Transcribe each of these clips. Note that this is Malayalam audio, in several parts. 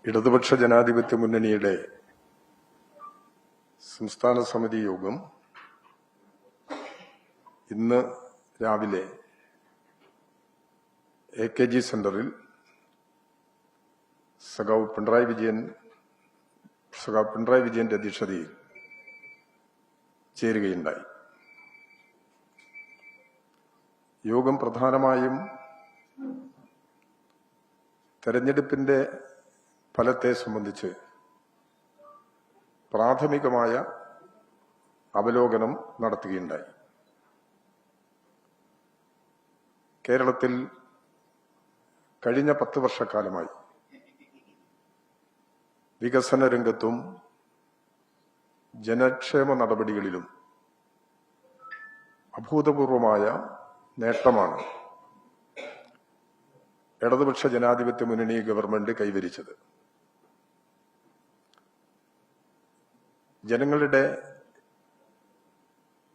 ഇടതുപക്ഷ ജനാധിപത്യ മുന്നണിയുടെ സംസ്ഥാന സമിതി യോഗം ഇന്ന് രാവിലെ AKG സെന്ററിൽ സഖാവ് പിണറായി വിജയന്റെ അധ്യക്ഷതയിൽ ചേരുകയുണ്ടായി. യോഗം പ്രധാനമായും തെരഞ്ഞെടുപ്പിന്റെ ഫലത്തെ സംബന്ധിച്ച് പ്രാഥമികമായ അവലോകനം നടത്തുകയുണ്ടായി. കേരളത്തിൽ കഴിഞ്ഞ 10 വർഷക്കാലമായി വികസന രംഗത്തും ജനക്ഷേമ നടപടികളിലും അഭൂതപൂർവമായ നേട്ടമാണ് ഇടതുപക്ഷ ജനാധിപത്യ മുന്നണി ഗവൺമെന്റ് കൈവരിച്ചത്. ജനങ്ങളുടെ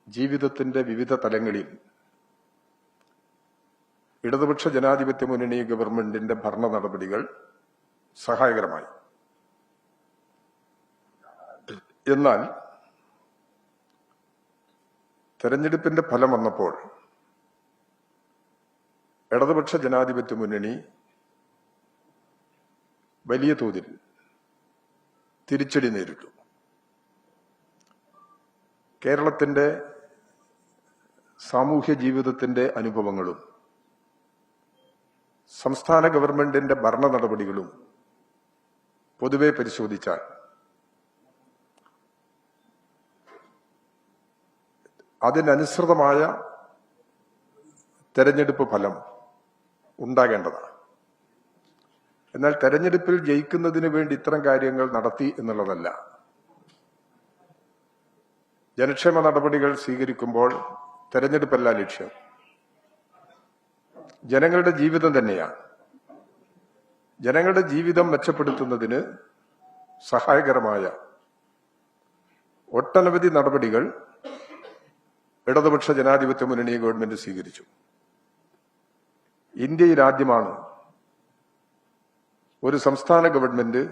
ജീവിതത്തിന്റെ വിവിധ തലങ്ങളിൽ ഇടതുപക്ഷ ജനാധിപത്യ മുന്നണി ഗവൺമെന്റിന്റെ ഭരണ നടപടികൾ സഹായകരമായി. എന്നാൽ തെരഞ്ഞെടുപ്പിന്റെ ഫലം വന്നപ്പോൾ ഇടതുപക്ഷ ജനാധിപത്യ മുന്നണി വലിയ തോതിൽ തിരിച്ചടി നേരിട്ടു. കേരളത്തിന്റെ സാമൂഹ്യ ജീവിതത്തിന്റെ അനുഭവങ്ങളും സംസ്ഥാന ഗവൺമെന്റിന്റെ ഭരണ നടപടികളും പൊതുവെ പരിശോധിച്ചാൽ അതിനനുസൃതമായ തെരഞ്ഞെടുപ്പ് ഫലം ഉണ്ടാകേണ്ടതാണ്. എന്നാൽ തെരഞ്ഞെടുപ്പിൽ ജയിക്കുന്നതിന് വേണ്ടി ഇത്തരം കാര്യങ്ങൾ നടത്തി എന്നുള്ളതല്ല. ജനക്ഷേമ നടപടികൾ സ്വീകരിക്കുമ്പോൾ തെരഞ്ഞെടുപ്പല്ല ലക്ഷ്യം, ജനങ്ങളുടെ ജീവിതം തന്നെയാണ്. ജനങ്ങളുടെ ജീവിതം മെച്ചപ്പെടുത്തുന്നതിന് സഹായകരമായ ഒട്ടനവധി നടപടികൾ ഇടതുപക്ഷ ജനാധിപത്യ മുന്നണി ഗവൺമെന്റ് സ്വീകരിച്ചു. ഇന്ത്യയിൽ ആദ്യമാണ് ഒരു സംസ്ഥാന ഗവൺമെന്റ്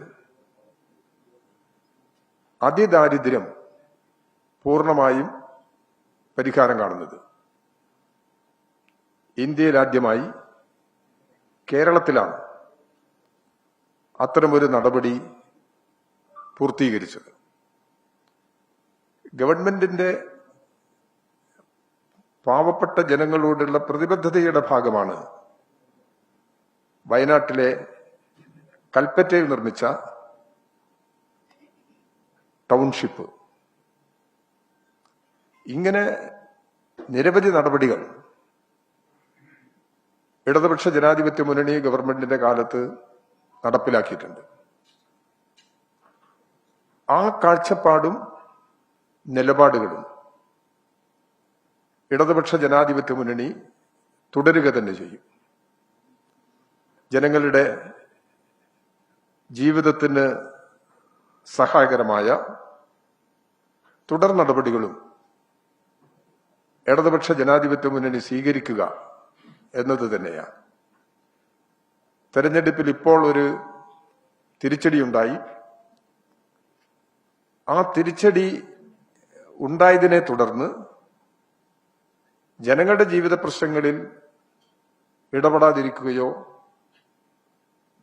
അതിദാരിദ്ര്യം പൂർണ്ണമായും പരിഹാരം കാണുന്നത്. ഇന്ത്യയിൽ ആദ്യമായി കേരളത്തിലാണ് അത്തരമൊരു നടപടി പൂർത്തീകരിച്ചത്. ഗവൺമെന്റിന്റെ പാവപ്പെട്ട ജനങ്ങളോടുള്ള പ്രതിബദ്ധതയുടെ ഭാഗമാണ് വയനാട്ടിലെ കൽപ്പറ്റയിൽ നിർമ്മിച്ച ടൗൺഷിപ്പ്. ഇങ്ങനെ നിരവധി നടപടികൾ ഇടതുപക്ഷ ജനാധിപത്യ മുന്നണി ഗവൺമെന്റിന്റെ കാലത്ത് നടപ്പിലാക്കിയിട്ടുണ്ട്. ആ കാഴ്ചപ്പാടും നിലപാടുകളും ഇടതുപക്ഷ ജനാധിപത്യ മുന്നണി തുടരുക തന്നെ ചെയ്യും. ജനങ്ങളുടെ ജീവിതത്തിന് സഹായകരമായ തുടർ നടപടികളും ഇടതുപക്ഷ ജനാധിപത്യ മുന്നണി സ്വീകരിക്കുക എന്നത് തന്നെയാണ്. തെരഞ്ഞെടുപ്പിൽ ഇപ്പോൾ ഒരു തിരിച്ചടിയുണ്ടായി. ആ തിരിച്ചടി ഉണ്ടായതിനെ തുടർന്ന് ജനങ്ങളുടെ ജീവിത പ്രശ്നങ്ങളിൽ ഇടപെടാതിരിക്കുകയോ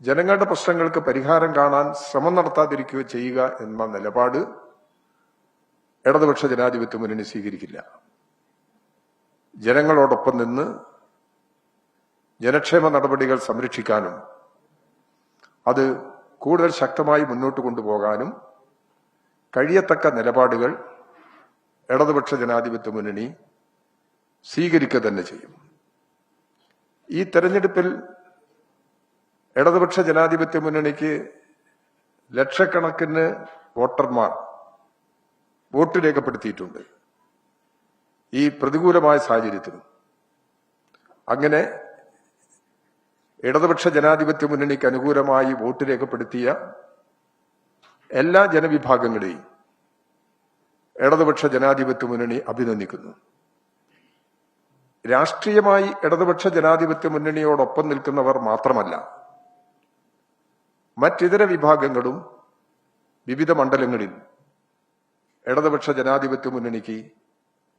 ജനങ്ങളുടെ പ്രശ്നങ്ങൾക്ക് പരിഹാരം കാണാൻ ശ്രമം നടത്താതിരിക്കുകയോ ചെയ്യുക എന്ന നിലപാട് ഇടതുപക്ഷ ജനാധിപത്യ മുന്നണി സ്വീകരിക്കില്ല. ജനങ്ങളോടൊപ്പം നിന്ന് ജനക്ഷേമ നടപടികൾ സംരക്ഷിക്കാനും അത് കൂടുതൽ ശക്തമായി മുന്നോട്ട് കൊണ്ടുപോകാനും കഴിയത്തക്ക നിലപാടുകൾ ഇടതുപക്ഷ ജനാധിപത്യ മുന്നണി സ്വീകരിക്കുക തന്നെ ചെയ്യും. ഈ തെരഞ്ഞെടുപ്പിൽ ഇടതുപക്ഷ ജനാധിപത്യ മുന്നണിക്ക് ലക്ഷക്കണക്കിന് വോട്ടർമാർ വോട്ട് രേഖപ്പെടുത്തിയിട്ടുണ്ട്. ഈ പ്രതികൂലമായ സാഹചര്യത്തിലും അങ്ങനെ ഇടതുപക്ഷ ജനാധിപത്യ മുന്നണിക്ക് അനുകൂലമായി വോട്ട് രേഖപ്പെടുത്തിയ എല്ലാ ജനവിഭാഗങ്ങളെയും ഇടതുപക്ഷ ജനാധിപത്യ മുന്നണി അഭിനന്ദിക്കുന്നു. രാഷ്ട്രീയമായി ഇടതുപക്ഷ ജനാധിപത്യ മുന്നണിയോടൊപ്പം നിൽക്കുന്നവർ മാത്രമല്ല, മറ്റിതര വിഭാഗങ്ങളും വിവിധ മണ്ഡലങ്ങളിൽ ഇടതുപക്ഷ ജനാധിപത്യ മുന്നണിക്ക്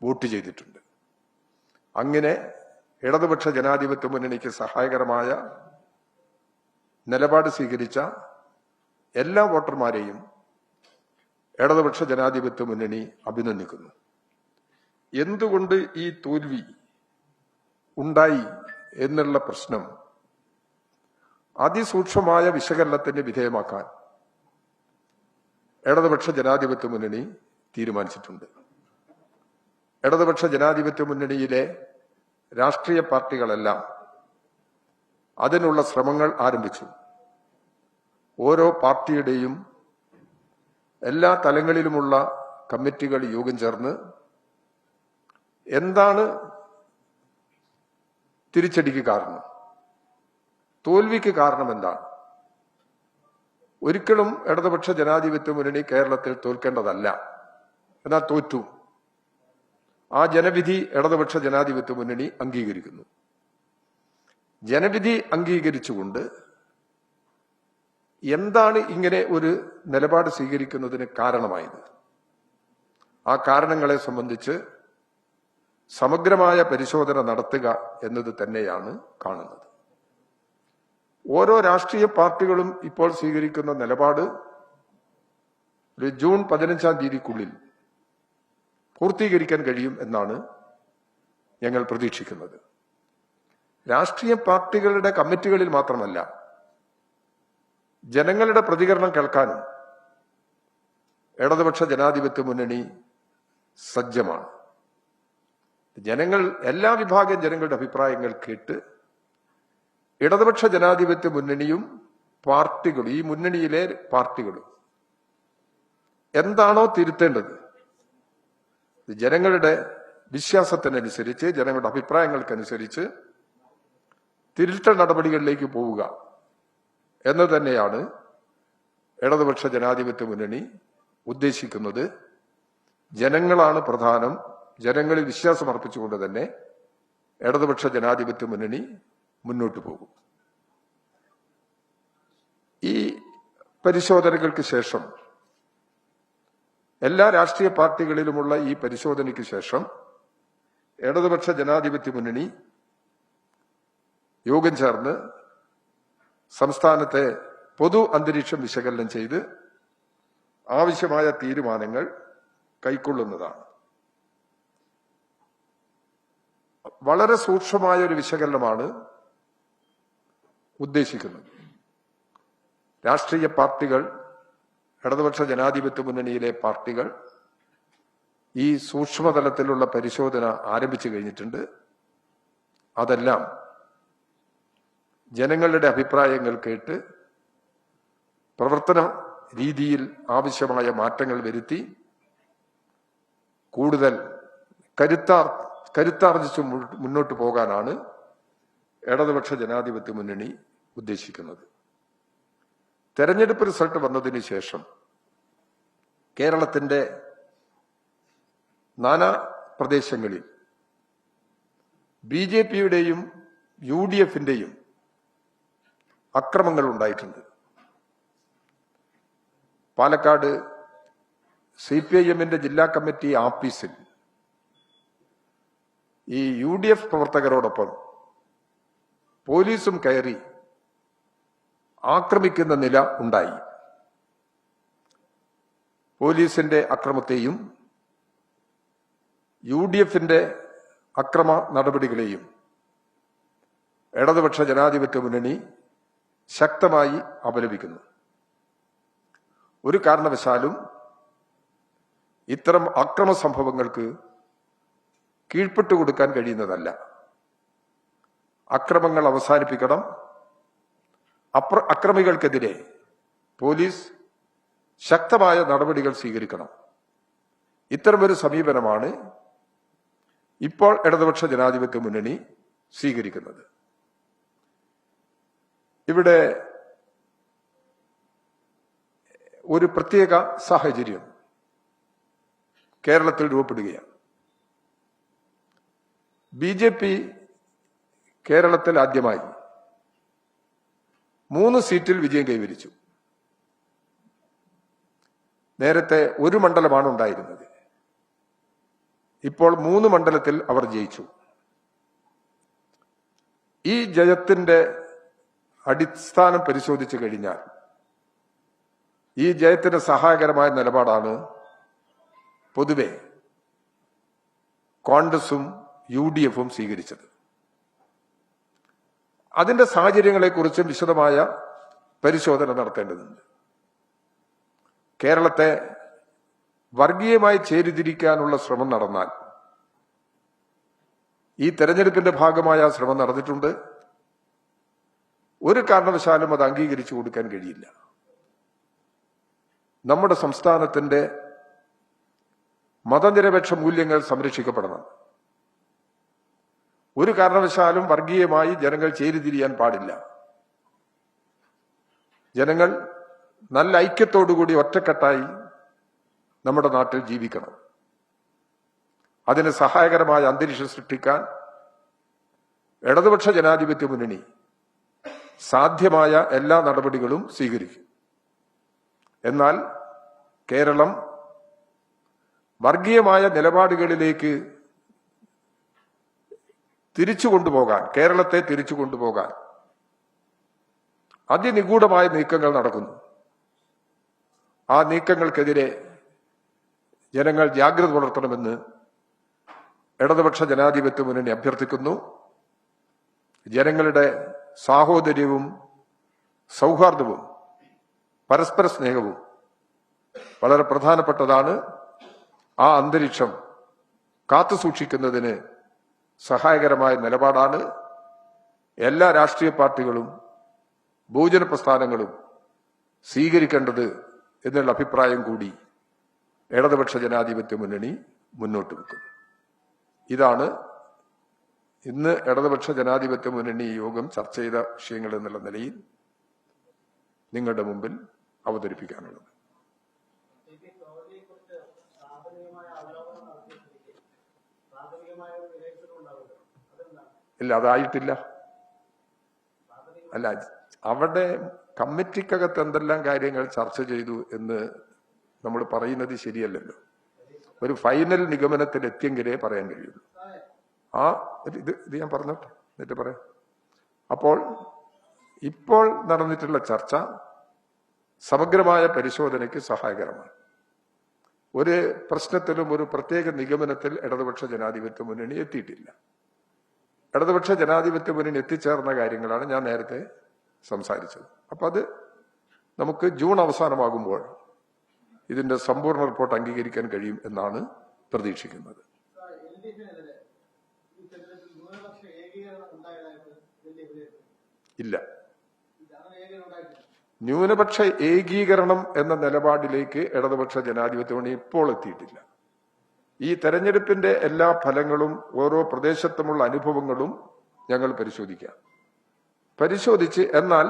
വോട്ട് ചെയ്തിട്ടുണ്ട്. അങ്ങനെ ഇടതുപക്ഷ ജനാധിപത്യ മുന്നണിക്ക് സഹായകരമായ നിലപാട് സ്വീകരിച്ച എല്ലാ വോട്ടർമാരെയും ഇടതുപക്ഷ ജനാധിപത്യ മുന്നണി അഭിനന്ദിക്കുന്നു. എന്തുകൊണ്ട് ഈ തോൽവി ഉണ്ടായി എന്നുള്ള പ്രശ്നം അതിസൂക്ഷ്മമായ വിശകലനത്തിന് വിധേയമാക്കാൻ ഇടതുപക്ഷ ജനാധിപത്യ മുന്നണി തീരുമാനിച്ചിട്ടുണ്ട്. ഇടതുപക്ഷ ജനാധിപത്യ മുന്നണിയിലെ രാഷ്ട്രീയ പാർട്ടികളെല്ലാം അതിനുള്ള ശ്രമങ്ങൾ ആരംഭിച്ചു. ഓരോ പാർട്ടിയുടെയും എല്ലാ തലങ്ങളിലുമുള്ള കമ്മിറ്റികൾ യോഗം ചേർന്ന് എന്താണ് തിരിച്ചടിക്ക് കാരണം, തോൽവിക്ക് കാരണം എന്താണ്? ഒരിക്കലും ഇടതുപക്ഷ ജനാധിപത്യ മുന്നണി കേരളത്തിൽ തോൽക്കേണ്ടതല്ല, എന്നാൽ തോറ്റു. ആ ജനവിധി ഇടതുപക്ഷ ജനാധിപത്യ മുന്നണി അംഗീകരിക്കുന്നു. ജനവിധി അംഗീകരിച്ചുകൊണ്ട് എന്താണ് ഇങ്ങനെ ഒരു നിലപാട് സ്വീകരിക്കുന്നതിന് കാരണമായത്, ആ കാരണങ്ങളെ സംബന്ധിച്ച് സമഗ്രമായ പരിശോധന നടത്തുക എന്നത് തന്നെയാണ് കാണുന്നത്. ഓരോ രാഷ്ട്രീയ പാർട്ടികളും ഇപ്പോൾ സ്വീകരിക്കുന്ന നിലപാട് ഒരു ജൂൺ 15-ാം തീയതിക്കുള്ളിൽ പൂർത്തീകരിക്കാൻ കഴിയും എന്നാണ് ഞങ്ങൾ പ്രതീക്ഷിക്കുന്നത്. രാഷ്ട്രീയ പാർട്ടികളുടെ കമ്മിറ്റികളിൽ മാത്രമല്ല, ജനങ്ങളുടെ പ്രതികരണം കേൾക്കാനും ഇടതുപക്ഷ ജനാധിപത്യ മുന്നണി സജ്ജമാണ്. ജനങ്ങൾ, എല്ലാ വിഭാഗം ജനങ്ങളുടെ അഭിപ്രായങ്ങൾ കേട്ട് ഇടതുപക്ഷ ജനാധിപത്യ മുന്നണിയും പാർട്ടികളും, ഈ മുന്നണിയിലെ പാർട്ടികളും എന്താണോ തിരുത്തേണ്ടത്, ജനങ്ങളുടെ വിശ്വാസത്തിനനുസരിച്ച്, ജനങ്ങളുടെ അഭിപ്രായങ്ങൾക്കനുസരിച്ച് തിരുത്തൽ നടപടികളിലേക്ക് പോവുക എന്ന് തന്നെയാണ് ഇടതുപക്ഷ ജനാധിപത്യ മുന്നണി ഉദ്ദേശിക്കുന്നത്. ജനങ്ങളാണ് പ്രധാനം. ജനങ്ങളിൽ വിശ്വാസം അർപ്പിച്ചുകൊണ്ട് തന്നെ ഇടതുപക്ഷ ജനാധിപത്യ മുന്നണി മുന്നോട്ട് പോകും. ഈ പരിശോധനകൾക്ക് ശേഷം, എല്ലാ രാഷ്ട്രീയ പാർട്ടികളിലുമുള്ള ഈ പരിശോധനയ്ക്ക് ശേഷം ഇടതുപക്ഷ ജനാധിപത്യ മുന്നണി യോഗം ചേർന്ന് സംസ്ഥാനത്തെ പൊതു അന്തരീക്ഷം വിശകലനം ചെയ്ത് ആവശ്യമായ തീരുമാനങ്ങൾ കൈക്കൊള്ളുന്നതാണ്. വളരെ സൂക്ഷ്മമായ ഒരു വിശകലനമാണ് ഉദ്ദേശിക്കുന്നത്. രാഷ്ട്രീയ പാർട്ടികൾ, ഇടതുപക്ഷ ജനാധിപത്യ മുന്നണിയിലെ പാർട്ടികൾ ഈ സൂക്ഷ്മതലത്തിലുള്ള പരിശോധന ആരംഭിച്ചു കഴിഞ്ഞിട്ടുണ്ട്. അതെല്ലാം ജനങ്ങളുടെ അഭിപ്രായങ്ങൾ കേട്ട് പ്രവർത്തന രീതിയിൽ ആവശ്യമായ മാറ്റങ്ങൾ വരുത്തി കൂടുതൽ കരുത്താർജിച്ച് മുന്നോട്ട് പോകാനാണ് ഇടതുപക്ഷ ജനാധിപത്യ മുന്നണി ഉദ്ദേശിക്കുന്നത്. തെരഞ്ഞെടുപ്പ് റിസൾട്ട് വന്നതിന് ശേഷം കേരളത്തിന്റെ നാനാ പ്രദേശങ്ങളിൽ BJPയുടെയും UDFന്റെയും അക്രമങ്ങൾ ഉണ്ടായിട്ടുണ്ട്. പാലക്കാട് CPIMന്റെ ജില്ലാ കമ്മിറ്റി ആഫീസിൽ ഈ UDF പ്രവർത്തകരോടൊപ്പം പോലീസും കയറി ആക്രമിക്കുന്ന നില ഉണ്ടായി. പോലീസിന്റെ അക്രമത്തെയും UDFന്റെ അക്രമ നടപടികളെയും ഇടതുപക്ഷ ജനാധിപത്യ മുന്നണി ശക്തമായി അപലപിക്കുന്നു. ഒരു കാരണവശാലും ഇത്തരം അക്രമ സംഭവങ്ങൾക്ക് കീഴ്പ്പെട്ടുകൊടുക്കാൻ കഴിയുന്നതല്ല. അക്രമങ്ങൾ അവസാനിപ്പിക്കണം. അക്രമികൾക്കെതിരെ പോലീസ് ശക്തമായ നടപടികൾ സ്വീകരിക്കണം. ഇത്തരമൊരു സമീപനമാണ് ഇപ്പോൾ ഇടതുപക്ഷ ജനാധിപത്യ മുന്നണി സ്വീകരിക്കുന്നത്. ഇവിടെ ഒരു പ്രത്യേക സാഹചര്യം കേരളത്തിൽ രൂപപ്പെടുകയാണ്. BJP കേരളത്തിൽ ആദ്യമായി 3 സീറ്റിൽ വിജയം കൈവരിച്ചു. നേരത്തെ ഒരു മണ്ഡലമാണ് ഉണ്ടായിരുന്നത്. ഇപ്പോൾ 3 മണ്ഡലത്തിൽ അവർ ജയിച്ചു. ഈ ജയത്തിന്റെ അടിസ്ഥാനം പരിശോധിച്ചു കഴിഞ്ഞാൽ ഈ ജയത്തിന് സഹായകരമായ നിലപാടാണ് പൊതുവെ കോൺഗ്രസും UDFും സ്വീകരിച്ചത്. അതിന്റെ സാഹചര്യങ്ങളെക്കുറിച്ചും വിശദമായ പരിശോധന നടത്തേണ്ടതുണ്ട്. കേരളത്തെ വർഗീയമായി ചേരിതിരിക്കാനുള്ള ശ്രമം നടന്നാൽ ഈ തെരഞ്ഞെടുപ്പിന്റെ ഭാഗമായ ശ്രമം നടന്നിട്ടുണ്ട്. ഒരു കാരണവശാലും അത് അംഗീകരിച്ചു കൊടുക്കാൻ കഴിയില്ല. നമ്മുടെ സംസ്ഥാനത്തിന്റെ മതനിരപേക്ഷ മൂല്യങ്ങൾ സംരക്ഷിക്കപ്പെടണം. ഒരു കാരണവശാലും വർഗീയമായി ജനങ്ങൾ ചേരിതിരിയാൻ പാടില്ല. ജനങ്ങൾ നല്ല ഐക്യത്തോടുകൂടി ഒറ്റക്കെട്ടായി നമ്മുടെ നാട്ടിൽ ജീവിക്കണം. അതിന് സഹായകരമായ അന്തരീക്ഷം സൃഷ്ടിക്കാൻ ഇടതുപക്ഷ ജനാധിപത്യ മുന്നണി സാധ്യമായ എല്ലാ നടപടികളും സ്വീകരിക്കും. എന്നാൽ കേരളം വർഗീയമായ നിലപാടുകളിലേക്ക് കേരളത്തെ തിരിച്ചു കൊണ്ടുപോകാൻ അതിനിഗൂഢമായ നീക്കങ്ങൾ നടക്കുന്നു. ആ നീക്കങ്ങൾക്കെതിരെ ജനങ്ങൾ ജാഗ്രത പുലർത്തണമെന്ന് ഇടതുപക്ഷ ജനാധിപത്യ മുന്നണി അഭ്യർത്ഥിക്കുന്നു. ജനങ്ങളുടെ സാഹോദര്യവും സൗഹാർദ്ദവും പരസ്പര സ്നേഹവും വളരെ പ്രധാനപ്പെട്ടതാണ്. ആ അന്തരീക്ഷം കാത്തുസൂക്ഷിക്കുന്നതിന് സഹായകരമായ നിലപാടാണ് എല്ലാ രാഷ്ട്രീയ പാർട്ടികളും ബഹുജന പ്രസ്ഥാനങ്ങളും സ്വീകരിക്കേണ്ടത് എന്നുള്ള അഭിപ്രായം കൂടി ഇടതുപക്ഷ ജനാധിപത്യ മുന്നണി മുന്നോട്ട് വെക്കുന്നു. ഇതാണ് ഇന്ന് ഇടതുപക്ഷ ജനാധിപത്യ മുന്നണി യോഗം ചർച്ച ചെയ്ത വിഷയങ്ങൾ എന്നുള്ള നിലയിൽ നിങ്ങളുടെ മുമ്പിൽ അവതരിപ്പിക്കാനുള്ളത്. ഇല്ല, അതായിട്ടില്ല. അല്ല, അവിടെ കമ്മിറ്റിക്കകത്ത് എന്തെല്ലാം കാര്യങ്ങൾ ചർച്ച ചെയ്തു എന്ന് നമ്മൾ പറയുന്നത് ശരിയല്ലല്ലോ. ഒരു ഫൈനൽ നിഗമനത്തിൽ എത്തിയെങ്കിലേ പറയാൻ കഴിയുള്ളൂ. ഇത് ഞാൻ പറഞ്ഞോട്ടെ, എന്നിട്ട് പറയാം. അപ്പോൾ ഇപ്പോൾ നടന്നിട്ടുള്ള ചർച്ച സമഗ്രമായ പരിശോധനയ്ക്ക് സഹായകരമാണ്. ഒരു പ്രശ്നത്തിലും ഒരു പ്രത്യേക നിഗമനത്തിൽ ഇടതുപക്ഷ ജനാധിപത്യ മുന്നണി എത്തിയിട്ടില്ല. ഇടതുപക്ഷ ജനാധിപത്യ മുന്നണി എത്തിച്ചേർന്ന കാര്യങ്ങളാണ് ഞാൻ നേരത്തെ സംസാരിച്ചത്. അപ്പൊ അത് നമുക്ക് ജൂൺ അവസാനമാകുമ്പോൾ ഇതിന്റെ സമ്പൂർണ്ണ റിപ്പോർട്ട് അംഗീകരിക്കാൻ കഴിയും എന്നാണ് പ്രതീക്ഷിക്കുന്നത്. ഇല്ല, ന്യൂനപക്ഷ ഏകീകരണം എന്ന നിലപാടിലേക്ക് ഇടതുപക്ഷ ജനാധിപത്യ മുന്നണി ഇപ്പോൾ എത്തിയിട്ടില്ല. ഈ തെരഞ്ഞെടുപ്പിന്റെ എല്ലാ ഫലങ്ങളും ഓരോ പ്രദേശത്തുമുള്ള അനുഭവങ്ങളും ഞങ്ങൾ പരിശോധിച്ച് എന്നാൽ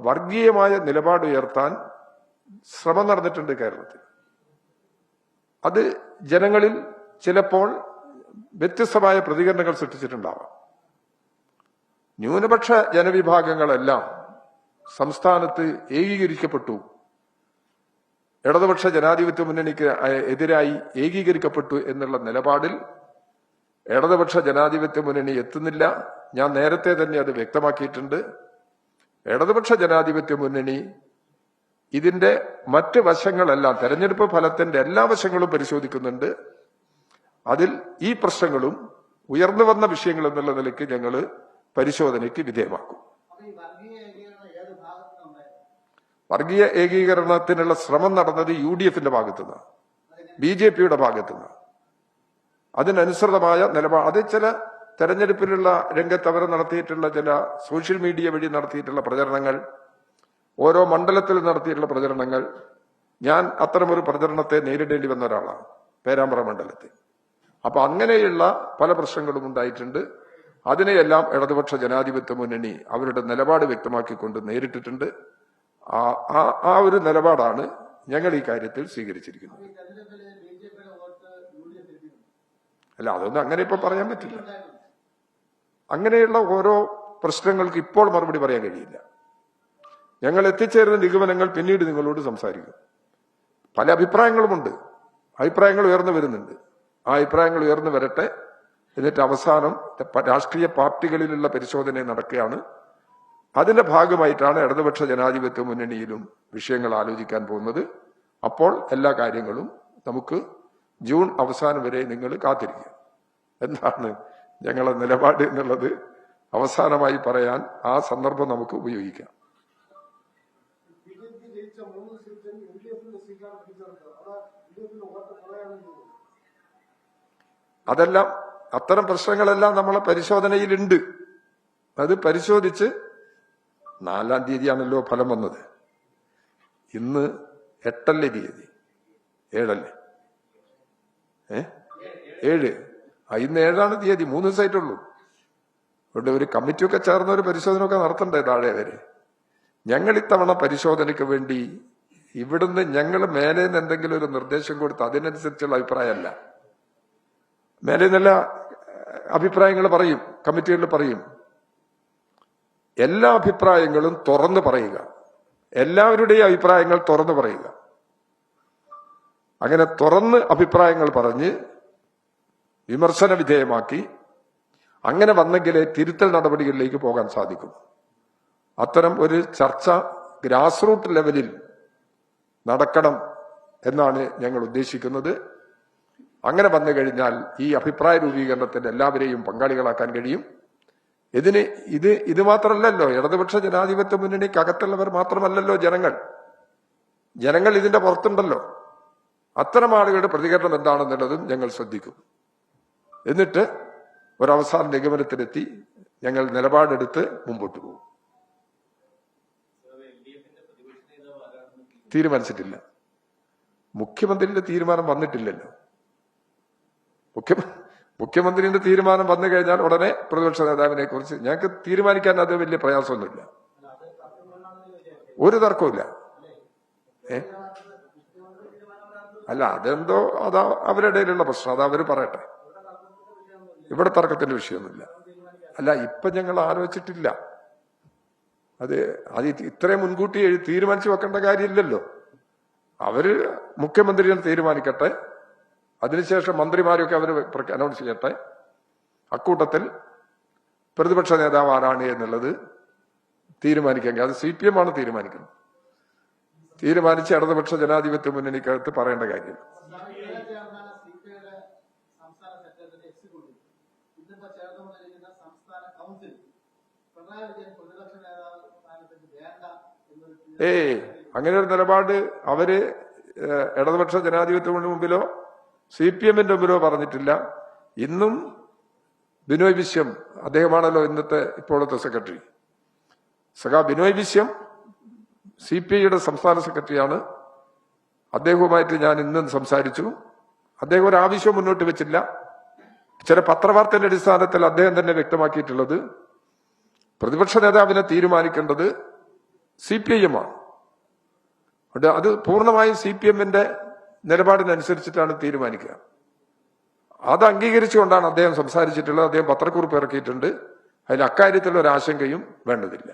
വർഗീയമായ നിലപാട് ഉയർത്താൻ ശ്രമം നടന്നിട്ടുണ്ട് കേരളത്തിൽ. അത് ജനങ്ങളിൽ ചിലപ്പോൾ വ്യത്യസ്തമായ പ്രതികരണങ്ങൾ സൃഷ്ടിച്ചിട്ടുണ്ടാവാം. ന്യൂനപക്ഷ ജനവിഭാഗങ്ങളെല്ലാം സംസ്ഥാനത്ത് ഏകീകരിക്കപ്പെട്ടു, ഇടതുപക്ഷ ജനാധിപത്യ മുന്നണിക്ക് എതിരായി ഏകീകരിക്കപ്പെട്ടു എന്നുള്ള നിലപാടിൽ ഇടതുപക്ഷ ജനാധിപത്യ മുന്നണി എത്തുന്നില്ല. ഞാൻ നേരത്തെ തന്നെ അത് വ്യക്തമാക്കിയിട്ടുണ്ട്. ഇടതുപക്ഷ ജനാധിപത്യ മുന്നണി ഇതിന്റെ മറ്റ് വശങ്ങളെല്ലാം, തെരഞ്ഞെടുപ്പ് ഫലത്തിന്റെ എല്ലാ വശങ്ങളും പരിശോധിക്കുന്നുണ്ട്. അതിൽ ഈ പ്രശ്നങ്ങളും ഉയർന്നു വന്ന വിഷയങ്ങൾ എന്നുള്ള നിലയ്ക്ക് ഞങ്ങൾ പരിശോധനയ്ക്ക് വിധേയമാക്കും. വർഗീയ ഏകീകരണത്തിനുള്ള ശ്രമം നടന്നത് UDFന്റെ ഭാഗത്തുനിന്ന്, BJPയുടെ ഭാഗത്തുനിന്ന്. അതിനനുസൃതമായ നിലപാട്, അത് ചില തെരഞ്ഞെടുപ്പിലുള്ള രംഗത്ത് അവർ നടത്തിയിട്ടുള്ള ചില സോഷ്യൽ മീഡിയ വഴി നടത്തിയിട്ടുള്ള പ്രചരണങ്ങൾ, ഓരോ മണ്ഡലത്തിൽ നടത്തിയിട്ടുള്ള പ്രചരണങ്ങൾ, ഞാൻ അത്തരമൊരു പ്രചരണത്തെ നേരിടേണ്ടി വന്ന ഒരാളാണ് പേരാമ്പ്ര മണ്ഡലത്തിൽ. അപ്പൊ അങ്ങനെയുള്ള പല പ്രശ്നങ്ങളും ഉണ്ടായിട്ടുണ്ട്. അതിനെയെല്ലാം ഇടതുപക്ഷ ജനാധിപത്യ മുന്നണി അവരുടെ നിലപാട് വ്യക്തമാക്കിക്കൊണ്ട് നേരിട്ടിട്ടുണ്ട്. ആ ഒരു നിലപാടാണ് ഞങ്ങൾ ഈ കാര്യത്തിൽ സ്വീകരിച്ചിരിക്കുന്നത്. അല്ല, അതൊന്നും അങ്ങനെ ഇപ്പൊ പറയാൻ പറ്റില്ല. അങ്ങനെയുള്ള ഓരോ പ്രശ്നങ്ങൾക്ക് ഇപ്പോൾ മറുപടി പറയാൻ കഴിയില്ല. ഞങ്ങൾ എത്തിച്ചേരുന്ന നിഗമനങ്ങൾ പിന്നീട് നിങ്ങളോട് സംസാരിക്കും. പല അഭിപ്രായങ്ങളുമുണ്ട്. അഭിപ്രായങ്ങൾ ഉയർന്നു വരുന്നുണ്ട്. ആ അഭിപ്രായങ്ങൾ ഉയർന്നു വരട്ടെ. എന്നിട്ട് അവസാനം രാഷ്ട്രീയ പാർട്ടികളിലുള്ള പരിശോധന നടക്കുകയാണ്. അതിന്റെ ഭാഗമായിട്ടാണ് ഇടതുപക്ഷ ജനാധിപത്യ മുന്നണിയിലും വിഷയങ്ങൾ ആലോചിക്കാൻ പോകുന്നത്. അപ്പോൾ എല്ലാ കാര്യങ്ങളും നമുക്ക് ജൂൺ അവസാനം വരെ നിങ്ങൾ കാത്തിരിക്കുക. എന്താണ് ഞങ്ങളുടെ നിലപാട് എന്നുള്ളത് അവസാനമായി പറയാൻ ആ സന്ദർഭം നമുക്ക് ഉപയോഗിക്കാം. അതെല്ലാം അത്തരം പ്രശ്നങ്ങളെല്ലാം നമ്മളെ പരിശോധനയിലുണ്ട്. അത് പരിശോധിച്ച് 4-ാം തീയതിയാണല്ലോ ഫലം വന്നത്. ഇന്ന് 8 തീയതി 7 7 ഇന്ന് 7 തീയതി, 3 ദിവസമായിട്ടുള്ളൂ. ഇവിടെ ഒരു കമ്മിറ്റിയൊക്കെ ചേർന്ന ഒരു പരിശോധന ഒക്കെ നടത്തണ്ടേ താഴെ വരെ. ഞങ്ങൾ ഇത്തവണ പരിശോധനയ്ക്ക് വേണ്ടി ഇവിടുന്ന് ഞങ്ങൾ മേലെ നിന്ന് എന്തെങ്കിലും ഒരു നിർദ്ദേശം കൊടുത്ത് അതിനനുസരിച്ചുള്ള അഭിപ്രായമല്ല. മേലെ നിന്നുള്ള അഭിപ്രായങ്ങൾ പറയും, കമ്മിറ്റികളിൽ പറയും. എല്ലാ അഭിപ്രായങ്ങളും തുറന്നു പറയുക, എല്ലാവരുടെയും അഭിപ്രായങ്ങൾ തുറന്നു പറയുക. അങ്ങനെ തുറന്ന് അഭിപ്രായങ്ങൾ പറഞ്ഞ് വിമർശന വിധേയമാക്കി അങ്ങനെ വന്നെങ്കിലേ തിരുത്തൽ നടപടികളിലേക്ക് പോകാൻ സാധിക്കും. അത്തരം ഒരു ചർച്ച ഗ്രാസ് റൂട്ട് ലെവലിൽ നടക്കണം എന്നാണ് ഞങ്ങൾ ഉദ്ദേശിക്കുന്നത്. അങ്ങനെ വന്നു കഴിഞ്ഞാൽ ഈ അഭിപ്രായ രൂപീകരണത്തിന് എല്ലാവരെയും പങ്കാളികളാക്കാൻ കഴിയും. ഇത് മാത്രമല്ലല്ലോ, ഇടതുപക്ഷ ജനാധിപത്യ മുന്നണിക്കകത്തുള്ളവർ മാത്രമല്ലല്ലോ ജനങ്ങൾ ഇതിന്റെ പുറത്തുണ്ടല്ലോ. അത്തരം ആളുകളുടെ പ്രതികരണം എന്താണെന്നുള്ളതും ഞങ്ങൾ ശ്രദ്ധിക്കും. എന്നിട്ട് ഒരവസാന നിഗമനത്തിലെത്തി ഞങ്ങൾ നിലപാടെടുത്ത് മുമ്പോട്ട് പോകും. തീരുമാനിച്ചിട്ടില്ല. മുഖ്യമന്ത്രിയുടെ തീരുമാനം വന്നിട്ടില്ലല്ലോ. മുഖ്യമന്ത്രിയുടെ തീരുമാനം വന്നു കഴിഞ്ഞാൽ ഉടനെ പ്രതിപക്ഷ നേതാവിനെ കുറിച്ച് ഞങ്ങൾക്ക് തീരുമാനിക്കാൻ അത് വലിയ പ്രയാസമൊന്നുമില്ല. ഒരു തർക്കമില്ല. അല്ല, അതെന്തോ അതാ അവരുടെ ഇടയിലുള്ള പ്രശ്നം, അത് അവര് പറയട്ടെ. ഇവിടെ തർക്കത്തിന്റെ വിഷയമൊന്നുമില്ല. അല്ല, ഇപ്പൊ ഞങ്ങൾ ആലോചിച്ചിട്ടില്ല. അത് ഇത്രയും മുൻകൂട്ടി തീരുമാനിച്ചു വെക്കേണ്ട കാര്യമില്ലല്ലോ. അവര് മുഖ്യമന്ത്രിയെ തീരുമാനിക്കട്ടെ, അതിനുശേഷം മന്ത്രിമാരൊക്കെ അവർ അനൗൺസ് ചെയ്യട്ടെ. അക്കൂട്ടത്തിൽ പ്രതിപക്ഷ നേതാവ് ആരാണ് എന്നുള്ളത് തീരുമാനിക്കാൻ അത് CPM ആണ് തീരുമാനിക്കുന്നത്. തീരുമാനിച്ച് ഇടതുപക്ഷ ജനാധിപത്യ മുന്നണിക്കകത്ത് പറയേണ്ട കാര്യം. അങ്ങനെ ഒരു നിലപാട് അവര് ഇടതുപക്ഷ ജനാധിപത്യത്തിന് മുമ്പിലോ CPM-ന്റെ മുമ്പിലോ പറഞ്ഞിട്ടില്ല. ഇന്നും ബിനോയ് വിശ്വം, അദ്ദേഹമാണല്ലോ ഇപ്പോഴത്തെ സെക്രട്ടറി, ബിനോയ് വിശ്വം CPI-യുടെ സംസ്ഥാന സെക്രട്ടറിയാണ്. അദ്ദേഹവുമായിട്ട് ഞാൻ ഇന്നും സംസാരിച്ചു. അദ്ദേഹം ഒരു ആവശ്യം മുന്നോട്ട് വെച്ചില്ല. ചില പത്രവാർത്തയുടെ അടിസ്ഥാനത്തിൽ അദ്ദേഹം തന്നെ വ്യക്തമാക്കിയിട്ടുള്ളത് പ്രതിപക്ഷ നേതാവിനെ തീരുമാനിക്കേണ്ടത് CPIM ആണ്. അത് പൂർണ്ണമായും CPM-ന്റെ നിലപാടിനനുസരിച്ചിട്ടാണ് തീരുമാനിക്കുക. അത് അംഗീകരിച്ചുകൊണ്ടാണ് അദ്ദേഹം സംസാരിച്ചിട്ടുള്ളത്. അദ്ദേഹം പത്രക്കുറിപ്പ് ഇറക്കിയിട്ടുണ്ട്. അതിൽ അക്കാര്യത്തിലുള്ള ഒരു ആശങ്കയും വേണ്ടതില്ല.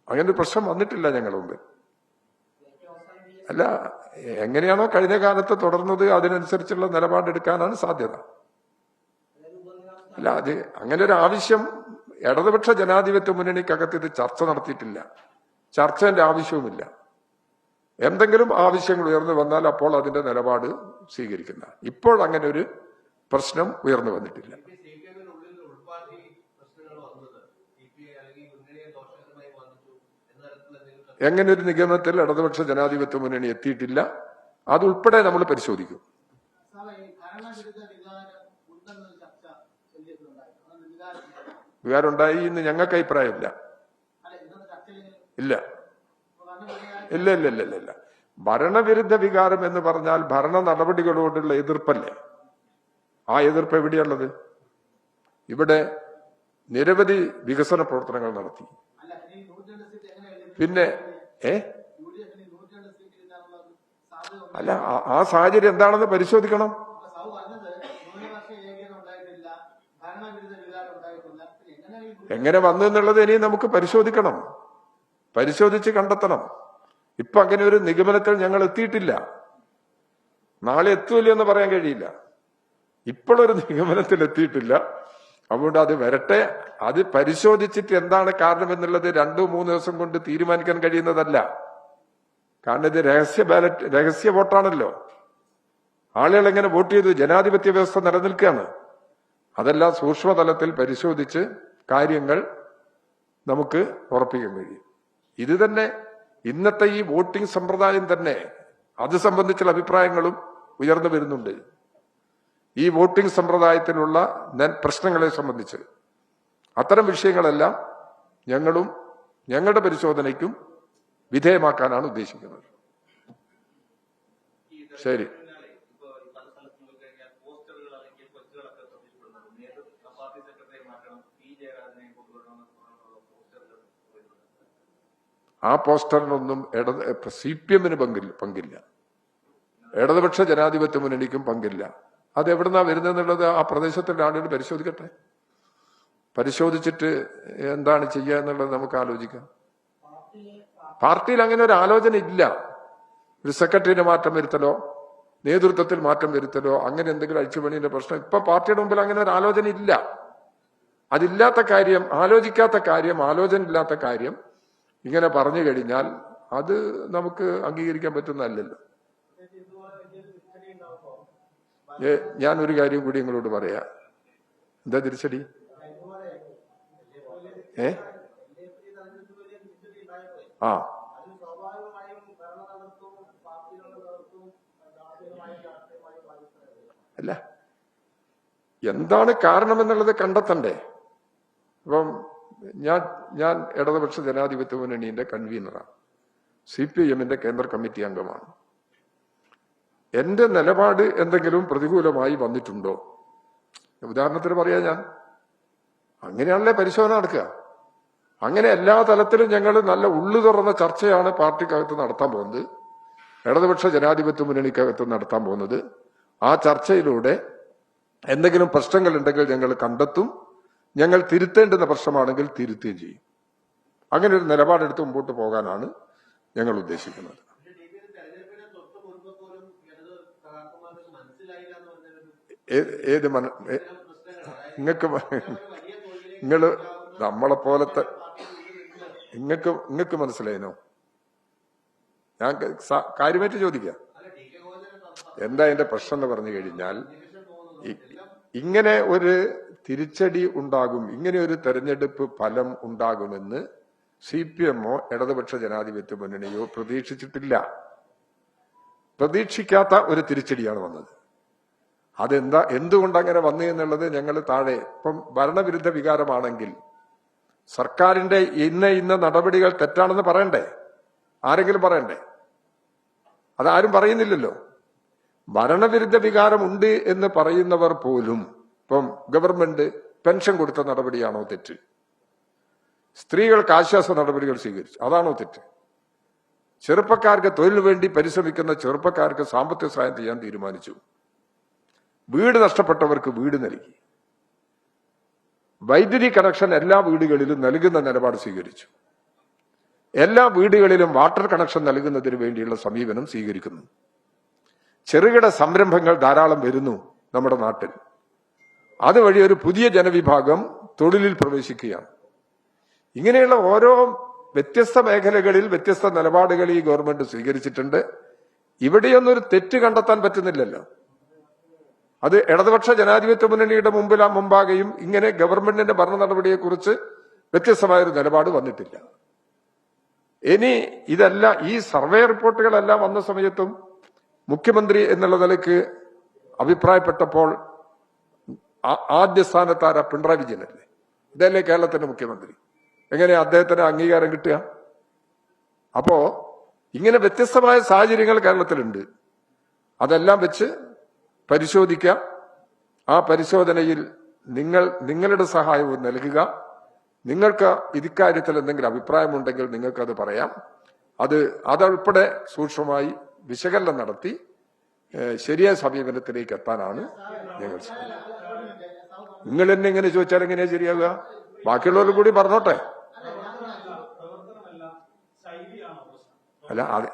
അങ്ങനെ ഒരു പ്രശ്നം വന്നിട്ടില്ല ഞങ്ങളുടെ മുമ്പിൽ. അല്ല, എങ്ങനെയാണോ കഴിഞ്ഞ കാലത്ത് തുടർന്നത് അതിനനുസരിച്ചുള്ള നിലപാടെടുക്കാനാണ് സാധ്യത. അല്ല, അത് അങ്ങനെ ഒരു ആവശ്യം ഇടതുപക്ഷ ജനാധിപത്യ മുന്നണിക്കകത്ത് ഇത് ചർച്ച നടത്തിയിട്ടില്ല. ചർച്ചന്റെ ആവശ്യവുമില്ല. എന്തെങ്കിലും ആവശ്യങ്ങൾ ഉയർന്നു വന്നാൽ അപ്പോൾ അതിന്റെ നിലപാട് സ്വീകരിക്കുന്ന. ഇപ്പോൾ അങ്ങനെ ഒരു പ്രശ്നം ഉയർന്നു വന്നിട്ടില്ല. എങ്ങനെ ഒരു നിഗമനത്തിൽ ഇടതുപക്ഷ ജനാധിപത്യ മുന്നണി എത്തിയിട്ടില്ല. അതുൾപ്പെടെ നമ്മൾ പരിശോധിക്കും. വികാരമുണ്ടായി എന്ന് ഞങ്ങൾക്ക് അഭിപ്രായമില്ല. ഇല്ല ഇല്ല ഇല്ല ഇല്ല ഇല്ല ഭരണവിരുദ്ധ വികാരം എന്ന് പറഞ്ഞാൽ ഭരണ നടപടികളോടുള്ള എതിർപ്പല്ലേ. ആ എതിർപ്പ് എവിടെയുള്ളത്? ഇവിടെ നിരവധി വികസന പ്രവർത്തനങ്ങൾ നടത്തി. പിന്നെ അല്ല, ആ സാഹചര്യം എന്താണെന്ന് പരിശോധിക്കണം. എങ്ങനെ വന്നു എന്നുള്ളത് ഇനി നമുക്ക് പരിശോധിക്കണം, പരിശോധിച്ച് കണ്ടെത്തണം. ഇപ്പൊ അങ്ങനെ ഒരു നിഗമനത്തിൽ ഞങ്ങൾ എത്തിയിട്ടില്ല. നാളെ എത്തൂല്ലോ എന്ന് പറയാൻ കഴിയില്ല. ഇപ്പോഴൊരു നിഗമനത്തിൽ എത്തിയിട്ടില്ല. അതുകൊണ്ട് അത് വരട്ടെ. അത് പരിശോധിച്ചിട്ട് എന്താണ് കാരണം എന്നുള്ളത് 2-3 ദിവസം കൊണ്ട് തീരുമാനിക്കാൻ കഴിയുന്നതല്ല. കാരണം ഇത് രഹസ്യ വോട്ടാണല്ലോ. ആളുകൾ എങ്ങനെ വോട്ട് ചെയ്തു? ജനാധിപത്യ വ്യവസ്ഥ നിലനിൽക്കുകയാണ്. അതെല്ലാം സൂക്ഷ്മതലത്തിൽ പരിശോധിച്ച് കാര്യങ്ങൾ നമുക്ക് ഉറപ്പിക്കാൻ കഴിയും. ഇത് തന്നെ ഇന്നത്തെ ഈ വോട്ടിംഗ് സമ്പ്രദായം തന്നെ അത് സംബന്ധിച്ചുള്ള അഭിപ്രായങ്ങളും ഉയർന്നു വരുന്നുണ്ട്. ഈ വോട്ടിംഗ് സമ്പ്രദായത്തിലുള്ള പ്രശ്നങ്ങളെ സംബന്ധിച്ച് അത്തരം വിഷയങ്ങളെല്ലാം ഞങ്ങളും ഞങ്ങളുടെ പരിശോധനയ്ക്കും വിധേയമാക്കാനാണ് ഉദ്ദേശിക്കുന്നത്. ശരി. ആ പോസ്റ്ററിനൊന്നും CPM-ന് പങ്കില്ല, ഇടതുപക്ഷ ജനാധിപത്യ മുന്നണിക്കും പങ്കില്ല. അത് എവിടുന്നാ വരുന്നതെന്നുള്ളത് ആ പ്രദേശത്തുള്ള ആളുകൾ പരിശോധിക്കട്ടെ. പരിശോധിച്ചിട്ട് എന്താണ് ചെയ്യുക എന്നുള്ളത് നമുക്ക് ആലോചിക്കാം. പാർട്ടിയിൽ അങ്ങനെ ഒരു ആലോചന ഇല്ല. ഒരു സെക്രട്ടറിയുടെ മാറ്റം വരുത്തലോ നേതൃത്വത്തിൽ മാറ്റം വരുത്തലോ അങ്ങനെ എന്തെങ്കിലും അഴിച്ചുപണിയുടെ പ്രശ്നം ഇപ്പൊ പാർട്ടിയുടെ മുമ്പിൽ അങ്ങനെ ഒരു ആലോചന ഇല്ല. അതില്ലാത്ത കാര്യം, ആലോചിക്കാത്ത കാര്യം, ആലോചന ഇല്ലാത്ത കാര്യം ഇങ്ങനെ പറഞ്ഞു കഴിഞ്ഞാൽ അത് നമുക്ക് അംഗീകരിക്കാൻ പറ്റുന്നതല്ലല്ലോ. ഞാൻ ഒരു കാര്യം കൂടി നിങ്ങളോട് പറയാ. എന്താ തിരിച്ചടി? ആ അല്ല, എന്താണ് കാരണം എന്നുള്ളത് കണ്ടെത്തണ്ടേ? അപ്പം ഞാൻ ഇടതുപക്ഷ ജനാധിപത്യ മുന്നണിയുടെ കൺവീനറാണ്, CPM-ന്റെ കേന്ദ്ര കമ്മിറ്റി അംഗമാണ്. എന്റെ നിലപാട് എന്തെങ്കിലും പ്രതികൂലമായി വന്നിട്ടുണ്ടോ? ഉദാഹരണത്തിന് പറയാ, ഞാൻ അങ്ങനെയാണല്ലേ പരിശോധന നടക്കുക. അങ്ങനെ എല്ലാ തലത്തിലും ഞങ്ങൾ നല്ല ഉള്ളു തുറന്ന ചർച്ചയാണ് പാർട്ടിക്കകത്ത് നടത്താൻ പോകുന്നത്, ഇടതുപക്ഷ ജനാധിപത്യ മുന്നണിക്കകത്ത് നടത്താൻ പോകുന്നത്. ആ ചർച്ചയിലൂടെ എന്തെങ്കിലും പ്രശ്നങ്ങൾ ഉണ്ടെങ്കിൽ ഞങ്ങൾ കണ്ടെത്തും. ഞങ്ങൾ തിരുത്തേണ്ടുന്ന പ്രശ്നമാണെങ്കിൽ തിരുത്തുകയും ചെയ്യും. അങ്ങനെ ഒരു നിലപാടെടുത്ത് മുമ്പോട്ട് പോകാനാണ് ഞങ്ങൾ ഉദ്ദേശിക്കുന്നത്. നിങ്ങള് നമ്മളെ പോലത്തെ നിങ്ങൾക്ക് മനസ്സിലായിനോ? ഞാൻ കാര്യമായിട്ട് ചോദിക്കാം, എന്താ എന്റെ പ്രശ്നം എന്ന് പറഞ്ഞു കഴിഞ്ഞാൽ, ഇങ്ങനെ ഒരു തിരിച്ചടി ഉണ്ടാകും, ഇങ്ങനെ ഒരു തെരഞ്ഞെടുപ്പ് ഫലം ഉണ്ടാകുമെന്ന് CPM-ഓ ഇടതുപക്ഷ ജനാധിപത്യ മുന്നണിയോ പ്രതീക്ഷിച്ചിട്ടില്ല. പ്രതീക്ഷിക്കാത്ത ഒരു തിരിച്ചടിയാണ് വന്നത്. അതെന്താ, എന്തുകൊണ്ട് അങ്ങനെ വന്നു എന്നുള്ളത് ഞങ്ങൾ താഴെ, ഇപ്പം ഭരണവിരുദ്ധ വികാരമാണെങ്കിൽ സർക്കാരിന്റെ ഇന്ന നടപടികൾ തെറ്റാണെന്ന് പറയണ്ടേ? ആരെങ്കിലും പറയണ്ടേ? അതാരും പറയുന്നില്ലല്ലോ. ഭരണവിരുദ്ധ വികാരമുണ്ട് എന്ന് പറയുന്നവർ പോലും, ഇപ്പം ഗവൺമെന്റ് പെൻഷൻ കൊടുത്ത നടപടിയാണോ തെറ്റ്? സ്ത്രീകൾക്ക് ആശ്വാസ നടപടികൾ സ്വീകരിച്ചു, അതാണോ തെറ്റ്? ചെറുപ്പക്കാർക്ക് തൊഴിലിനു വേണ്ടി പരിശ്രമിക്കുന്ന ചെറുപ്പക്കാർക്ക് സാമ്പത്തിക സഹായം ചെയ്യാൻ തീരുമാനിച്ചു. വീട് നഷ്ടപ്പെട്ടവർക്ക് വീട് നൽകി. വൈദ്യുതി കണക്ഷൻ എല്ലാ വീടുകളിലും നൽകുന്ന നിലപാട് സ്വീകരിച്ചു. എല്ലാ വീടുകളിലും വാട്ടർ കണക്ഷൻ നൽകുന്നതിന് വേണ്ടിയുള്ള സമീപനം സ്വീകരിക്കുന്നു. ചെറുകിട സംരംഭങ്ങൾ ധാരാളം വരുന്നു നമ്മുടെ നാട്ടിൽ. അതുവഴി ഒരു പുതിയ ജനവിഭാഗം തൊഴിലിൽ പ്രവേശിക്കുകയാണ്. ഇങ്ങനെയുള്ള ഓരോ വ്യത്യസ്ത മേഖലകളിൽ വ്യത്യസ്ത നിലപാടുകൾ ഈ ഗവൺമെന്റ് സ്വീകരിച്ചിട്ടുണ്ട്. ഇവിടെയൊന്നും ഒരു തെറ്റ് കണ്ടെത്താൻ പറ്റുന്നില്ലല്ലോ. അത് ഇടതുപക്ഷ ജനാധിപത്യ മുന്നണിയുടെ മുമ്പാകെയും ഇങ്ങനെ ഗവൺമെന്റിന്റെ ഭരണ നടപടിയെക്കുറിച്ച് വ്യത്യസ്തമായൊരു നിലപാട് വന്നിട്ടില്ല. ഇനി ഇതെല്ലാം, ഈ സർവേ റിപ്പോർട്ടുകളെല്ലാം വന്ന സമയത്തും മുഖ്യമന്ത്രി എന്നുള്ള നിലയ്ക്ക് അഭിപ്രായപ്പെട്ടപ്പോൾ ആദ്യ സ്ഥാനത്താര പിണറായി വിജയനല്ലേ? ഇതല്ലേ കേരളത്തിന്റെ മുഖ്യമന്ത്രി? എങ്ങനെയാ അദ്ദേഹത്തിന് അംഗീകാരം കിട്ടുക? അപ്പോ ഇങ്ങനെ വ്യത്യസ്തമായ സാഹചര്യങ്ങൾ കേരളത്തിലുണ്ട്. അതെല്ലാം വെച്ച് പരിശോധിക്കാം. ആ പരിശോധനയിൽ നിങ്ങളുടെ സഹായവും നൽകുക. നിങ്ങൾക്ക് ഇക്കാര്യത്തിൽ എന്തെങ്കിലും അഭിപ്രായമുണ്ടെങ്കിൽ നിങ്ങൾക്കത് പറയാം. അതുൾപ്പെടെ സൂക്ഷ്മമായി വിശകലനം നടത്തി ശരിയായ സമീപനത്തിലേക്ക് എത്താനാണ് ഞങ്ങൾ ശ്രമിക്കുന്നത്. നിങ്ങൾ എന്നെ ഇങ്ങനെ ചോദിച്ചാൽ എങ്ങനെയാ ശരിയാവുക? ബാക്കിയുള്ളവർ കൂടി പറഞ്ഞോട്ടെ. അല്ല അത്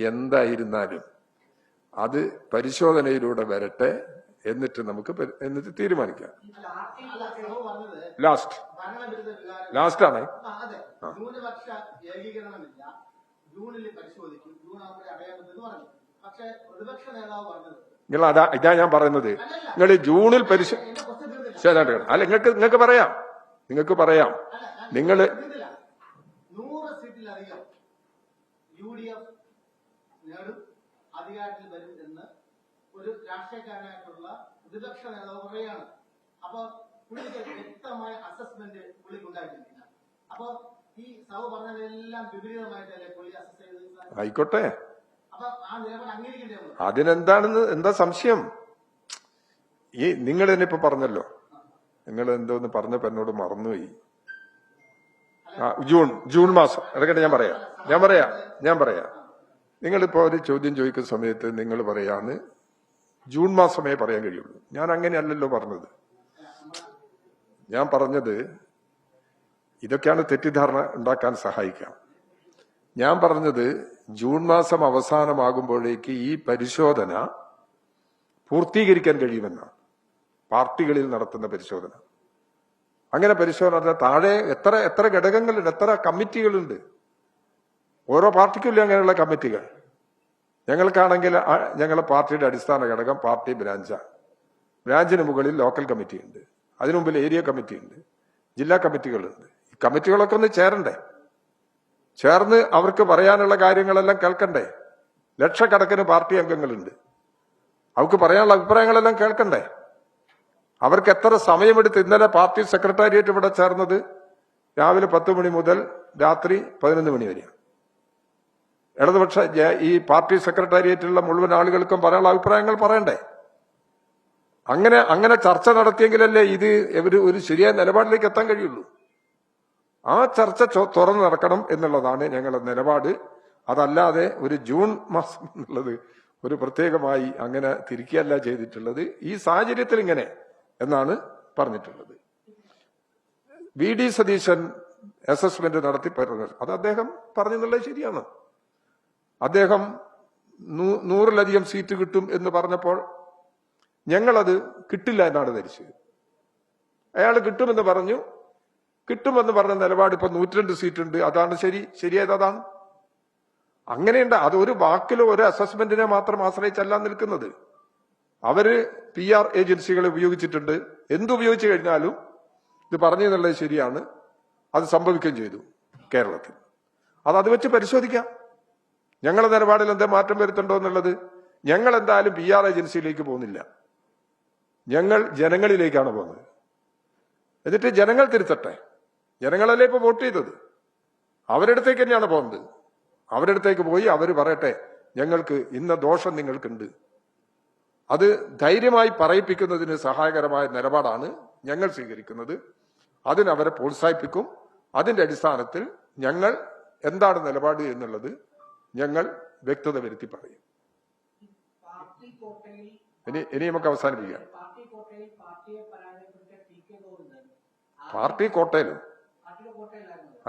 എന്തായിരുന്നാലും അത് പരിശോധനയിലൂടെ വരട്ടെ, എന്നിട്ട് നമുക്ക് തീരുമാനിക്കാം. ലാസ്റ്റാണ്. നിങ്ങൾ ഇതാ ഞാൻ പറയുന്നത്. നിങ്ങൾ ജൂണിൽ അല്ല നിങ്ങൾക്ക് പറയാം, നിങ്ങള് അധികാരത്തിൽ വരും എന്ന് ഒരു രാഷ്ട്രീയക്കാരനായിട്ടുള്ള പ്രതിപക്ഷ നേതാവ് പറയുകയാണ്. അപ്പൊ പുള്ളിക്ക് വ്യക്തമായ അസസ്മെന്റ് പുള്ളിക്ക് ഉണ്ടായിട്ടില്ല. അപ്പൊ ഈ സഭ പറഞ്ഞതെല്ലാം വിപരീതമായിട്ടല്ലേ പുള്ളി അസസ് ചെയ്തത്? ആയിക്കോട്ടെ, അപ്പൊ ആ നിലപാട് അംഗീകരിക്കേണ്ടി വന്നു. അതിനെന്താണെന്ന് എന്താ സംശയം? ഈ നിങ്ങൾ തന്നെ ഇപ്പൊ പറഞ്ഞല്ലോ, നിങ്ങൾ എന്തോന്ന് പറഞ്ഞപ്പോ എന്നോട് മറന്നുപോയി. ജൂൺ മാസം ഇടയ്ക്കട്ടെ ഞാൻ പറയാം. നിങ്ങളിപ്പോ ഒരു ചോദ്യം ചോദിക്കുന്ന സമയത്ത് നിങ്ങൾ പറയാന്ന് ജൂൺ മാസമേ പറയാൻ കഴിയുള്ളൂ. ഞാൻ അങ്ങനെയല്ലല്ലോ പറഞ്ഞത്. ഞാൻ പറഞ്ഞത് ഇതൊക്കെയാണ് തെറ്റിദ്ധാരണ ഉണ്ടാക്കാൻ സഹായിക്കാം. ഞാൻ പറഞ്ഞത് ജൂൺ മാസം അവസാനമാകുമ്പോഴേക്ക് ഈ പരിശോധന പൂർത്തീകരിക്കാൻ കഴിയുമെന്നാണ്. പാർട്ടികളിൽ നടത്തുന്ന പരിശോധന. അങ്ങനെ പരിശോധന താഴെ എത്ര ഘടകങ്ങളുണ്ട്, എത്ര കമ്മിറ്റികളുണ്ട്. ഓരോ പാർട്ടിക്കുമില്ല അങ്ങനെയുള്ള കമ്മിറ്റികൾ. ഞങ്ങൾക്കാണെങ്കിൽ ഞങ്ങളുടെ പാർട്ടിയുടെ അടിസ്ഥാന ഘടകം പാർട്ടി ബ്രാഞ്ചാണ്. ബ്രാഞ്ചിന് മുകളിൽ ലോക്കൽ കമ്മിറ്റി ഉണ്ട്, അതിനു മുമ്പിൽ ഏരിയ കമ്മിറ്റി ഉണ്ട്, ജില്ലാ കമ്മിറ്റികളുണ്ട്. ഈ കമ്മിറ്റികളൊക്കെ ഒന്ന് ചേർന്ന് അവർക്ക് പറയാനുള്ള കാര്യങ്ങളെല്ലാം കേൾക്കണ്ടേ? ലക്ഷക്കണക്കിന് പാർട്ടി അംഗങ്ങളുണ്ട്, അവർക്ക് പറയാനുള്ള അഭിപ്രായങ്ങളെല്ലാം കേൾക്കണ്ടേ? അവർക്ക് എത്ര സമയമെടുത്ത് ഇന്നലെ പാർട്ടി സെക്രട്ടേറിയറ്റ് ഇവിടെ ചേർന്നത് രാവിലെ 10 മണി മുതൽ രാത്രി 11 മണി വരെയാണ്. ഇടതുപക്ഷ ഈ പാർട്ടി സെക്രട്ടേറിയറ്റിലുള്ള മുഴുവൻ ആളുകൾക്കും പറയാനുള്ള അഭിപ്രായങ്ങൾ പറയണ്ടേ? അങ്ങനെ ചർച്ച നടത്തിയെങ്കിലല്ലേ ഇത് ഒരു ശരിയായ നിലപാടിലേക്ക് എത്താൻ കഴിയുള്ളൂ. ആ ചർച്ച തുറന്നു നടക്കണം എന്നുള്ളതാണ് ഞങ്ങളുടെ നിലപാട്. അതല്ലാതെ ഒരു ജൂൺ മാസം എന്നുള്ളത് ഒരു പ്രത്യേകമായി അങ്ങനെ തിരിക്കുകയല്ല ചെയ്തിട്ടുള്ളത്. ഈ സാഹചര്യത്തിൽ ഇങ്ങനെ എന്നാണ് പറഞ്ഞിട്ടുള്ളത്. VD സതീശൻ അസസ്മെന്റ് നടത്തി പറഞ്ഞത് അത് അദ്ദേഹം പറഞ്ഞെന്നുള്ളത് ശരിയാണ്. അദ്ദേഹം 100-ലധികം സീറ്റ് കിട്ടും എന്ന് പറഞ്ഞപ്പോൾ ഞങ്ങളത് കിട്ടില്ല എന്നാണ് ധരിച്ചത്. അയാൾ കിട്ടുമെന്ന് പറഞ്ഞ നിലപാട് ഇപ്പൊ 102 സീറ്റ് ഉണ്ട്. അതാണ് ശരിയായത്. അതാണ് അങ്ങനെയുണ്ട്. അത് ഒരു വാക്കിലോ ഒരു അസസ്മെന്റിനെ മാത്രം ആശ്രയിച്ചല്ല നിൽക്കുന്നത്. അവര് PR ഏജൻസികളെ ഉപയോഗിച്ചിട്ടുണ്ട്. എന്തുപയോഗിച്ചു കഴിഞ്ഞാലും ഇത് പറഞ്ഞു എന്നുള്ളത് ശരിയാണ്. അത് സംഭവിക്കുകയും ചെയ്തു കേരളത്തിൽ. അത് വെച്ച് പരിശോധിക്കാം. ഞങ്ങളുടെ നിലപാടിൽ എന്താ മാറ്റം വരുത്തുണ്ടോ എന്നുള്ളത്. ഞങ്ങൾ എന്തായാലും PR ഏജൻസിയിലേക്ക് പോകുന്നില്ല. ഞങ്ങൾ ജനങ്ങളിലേക്കാണ് പോകുന്നത്. എന്നിട്ട് ജനങ്ങൾ തിരുത്തട്ടെ. ജനങ്ങളല്ലേ ഇപ്പൊ വോട്ട് ചെയ്തത്. അവരടുത്തേക്ക് തന്നെയാണ് പോകുന്നത്. അവരടുത്തേക്ക് പോയി അവർ പറയട്ടെ, ഞങ്ങൾക്ക് ഇന്ന ദോഷം നിങ്ങൾക്കുണ്ട്. അത് ധൈര്യമായി പറയിപ്പിക്കുന്നതിന് സഹായകരമായ നിലപാടാണ് ഞങ്ങൾ സ്വീകരിക്കുന്നത്. അതിനവരെ പ്രോത്സാഹിപ്പിക്കും. അതിന്റെ അടിസ്ഥാനത്തിൽ ഞങ്ങൾ എന്താണ് നിലപാട് എന്നുള്ളത് ഞങ്ങൾ വ്യക്തത വരുത്തി പറയും. ഇനി നമുക്ക് അവസാനിപ്പിക്കാം. പാർട്ടി കോട്ടയിലും